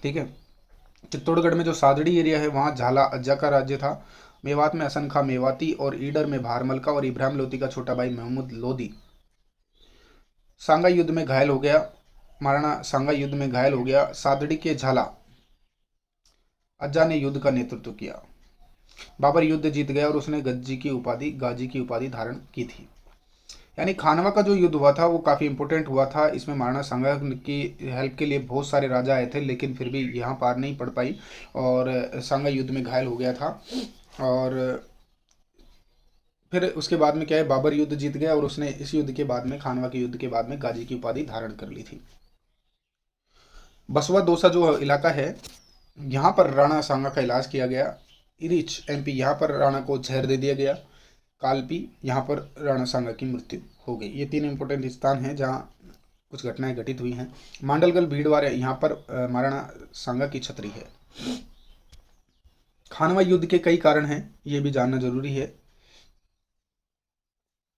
Speaker 1: ठीक है। चित्तौड़गढ़ में जो सादड़ी एरिया है वहाँ झाला अज्जा का राज्य था। मेवात में हसन खां मेवाती, और ईडर में भारमल का और इब्राहिम लोधी का छोटा भाई महमूद लोधी। सांगा युद्ध में घायल हो गया, महाराणा सांगा युद्ध में घायल हो गया। सादड़ी के झाला अज्जा ने युद्ध का नेतृत्व किया। बाबर युद्ध जीत गया और उसने गाजी की उपाधि धारण की थी। यानी खानवा का जो युद्ध हुआ था वो काफ़ी इंपॉर्टेंट हुआ था। इसमें महाराणा सांगा की हेल्प के लिए बहुत सारे राजा आए थे, लेकिन फिर भी यहाँ पार नहीं पड़ पाई, और सांगा युद्ध में घायल हो गया था। और फिर उसके बाद में क्या है, बाबर युद्ध जीत गया, और उसने इस युद्ध के बाद में, खानवा के युद्ध के बाद में, गाजी की उपाधि धारण कर ली थी। बसवा दौसा जो इलाका है, यहाँ पर राणा सांगा का इलाज किया गया। इरिच एमपी, यहाँ पर राणा को जहर दे दिया गया। कालपी, यहाँ पर राणा सांगा की मृत्यु हो गई। ये 3 इंपॉर्टेंट स्थान हैं जहाँ कुछ घटनाएं घटित हुई हैं। मांडलगल भीड़वार, यहाँ पर महाराणा सांगा की छतरी है। खानवा युद्ध के कई कारण हैं, ये भी जानना जरूरी है।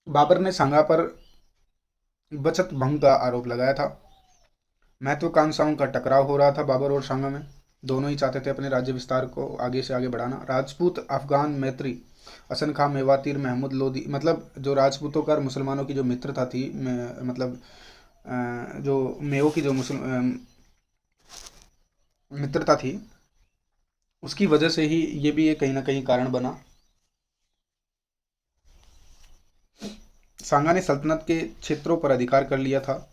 Speaker 1: बाबर ने सांगा पर बचत भंग का आरोप लगाया था। महत्वाकांक्षाओं का टकराव हो रहा था बाबर और सांगा में। दोनों ही चाहते थे अपने राज्य विस्तार को आगे से आगे बढ़ाना। राजपूत अफगान मैत्री, हसन खां मेवाती, महमूद लोधी, मतलब जो राजपूतों का और मुसलमानों की जो मित्रता थी, मतलब जो मेओ की जो मित्रता थी, उसकी वजह से ही ये भी कहीं ना कहीं कारण बना। सांगा ने सल्तनत के क्षेत्रों पर अधिकार कर लिया था,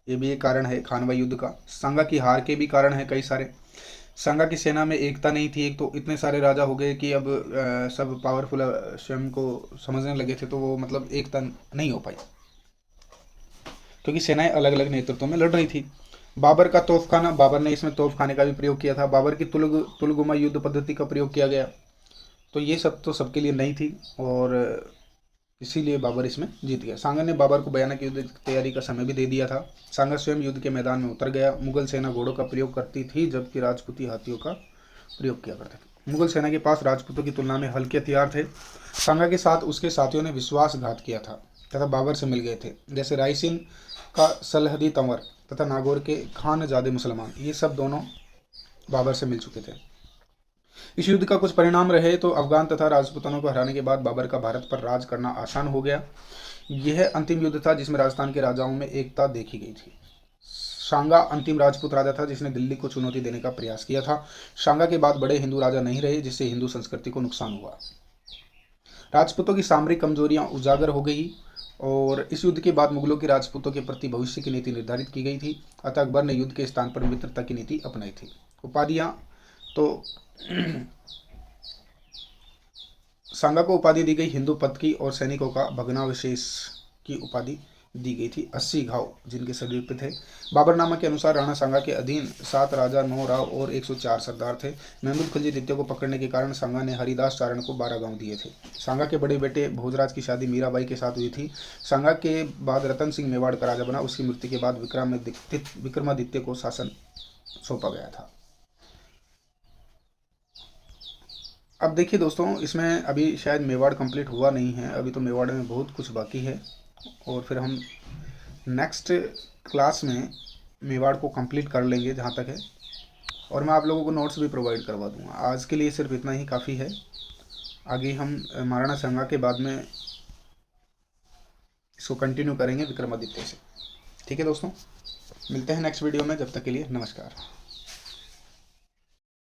Speaker 1: ये भी एक कारण है खानवा युद्ध का। सांगा की हार के भी कारण है कई सारे। सांगा की सेना में एकता नहीं थी। एक तो इतने सारे राजा हो गए कि अब सब पावरफुल स्वयं को समझने लगे थे, तो वो मतलब एकता नहीं हो पाई, क्योंकि सेनाएं अलग अलग नेतृत्वों में लड़ रही थी। बाबर का तोपखाना, बाबर ने इसमें तोपखाने का भी प्रयोग किया था। बाबर की तुलगुमा युद्ध पद्धति का प्रयोग किया गया। तो ये सब तो सबके लिए नहीं थी, और इसीलिए बाबर इसमें जीत गया। सांगा ने बाबर को बयाना की युद्ध की तैयारी का समय भी दे दिया था। सांगा स्वयं युद्ध के मैदान में उतर गया। मुगल सेना घोड़ों का प्रयोग करती थी, जबकि राजपूती हाथियों का प्रयोग किया करते थे। मुगल सेना के पास राजपूतों की तुलना में हल्के हथियार थे। सांगा के साथ उसके साथियों ने विश्वासघात किया था तथा बाबर से मिल गए थे, जैसे रायसिंह का सलहदी तंवर तथा नागौर के खानजादे मुसलमान, ये सब दोनों बाबर से मिल चुके थे। इस युद्ध का कुछ परिणाम रहे तो अफगान तथा राजपूतानों को हराने के बाद बाबर का भारत पर राज करना आसान हो गया। यह अंतिम युद्ध था जिसमें राजस्थान के राजाओं में एकता देखी गई थी। सांगा अंतिम राजपूत राजा था जिसने दिल्ली को चुनौती देने का प्रयास किया था। सांगा के बाद बड़े हिंदू राजा नहीं रहे, जिससे हिंदू संस्कृति को नुकसान हुआ। राजपूतों की सामरिक कमजोरियां उजागर हो गई, और इस युद्ध के बाद मुगलों की राजपूतों के प्रति भविष्य की नीति निर्धारित की गई थी। अतः अकबर ने युद्ध के स्थान पर मित्रता की नीति अपनाई थी। उपाधियां तो सांगा को उपाधि दी गई हिंदू पद की और सैनिकों का भग्नावशेष की उपाधि दी गई थी। 80 घाव जिनके शरीर पे थे। बाबरनामा के अनुसार राणा सांगा के अधीन 7 राजा, 9 राव और 104 सरदार थे। महमूद खिलजी द्वितीय को पकड़ने के कारण सांगा ने हरिदास चारण को 12 गांव दिए थे। सांगा के बड़े बेटे भोजराज की शादी मीराबाई के साथ हुई थी। सांगा के बाद रतन सिंह मेवाड़ का राजा बना। उसकी मृत्यु के बाद विक्रमादित्य को शासन सौंपा गया था। अब देखिए दोस्तों, इसमें अभी शायद मेवाड़ कंप्लीट हुआ नहीं है, अभी तो मेवाड़ में बहुत कुछ बाकी है, और फिर हम नेक्स्ट क्लास में मेवाड़ को कंप्लीट कर लेंगे जहाँ तक है, और मैं आप लोगों को नोट्स भी प्रोवाइड करवा दूँगा। आज के लिए सिर्फ इतना ही काफ़ी है। आगे हम महाराणा सांगा के बाद में इसको कंटिन्यू करेंगे विक्रमादित्य से। ठीक है दोस्तों, मिलते हैं नेक्स्ट वीडियो में। जब तक के लिए नमस्कार।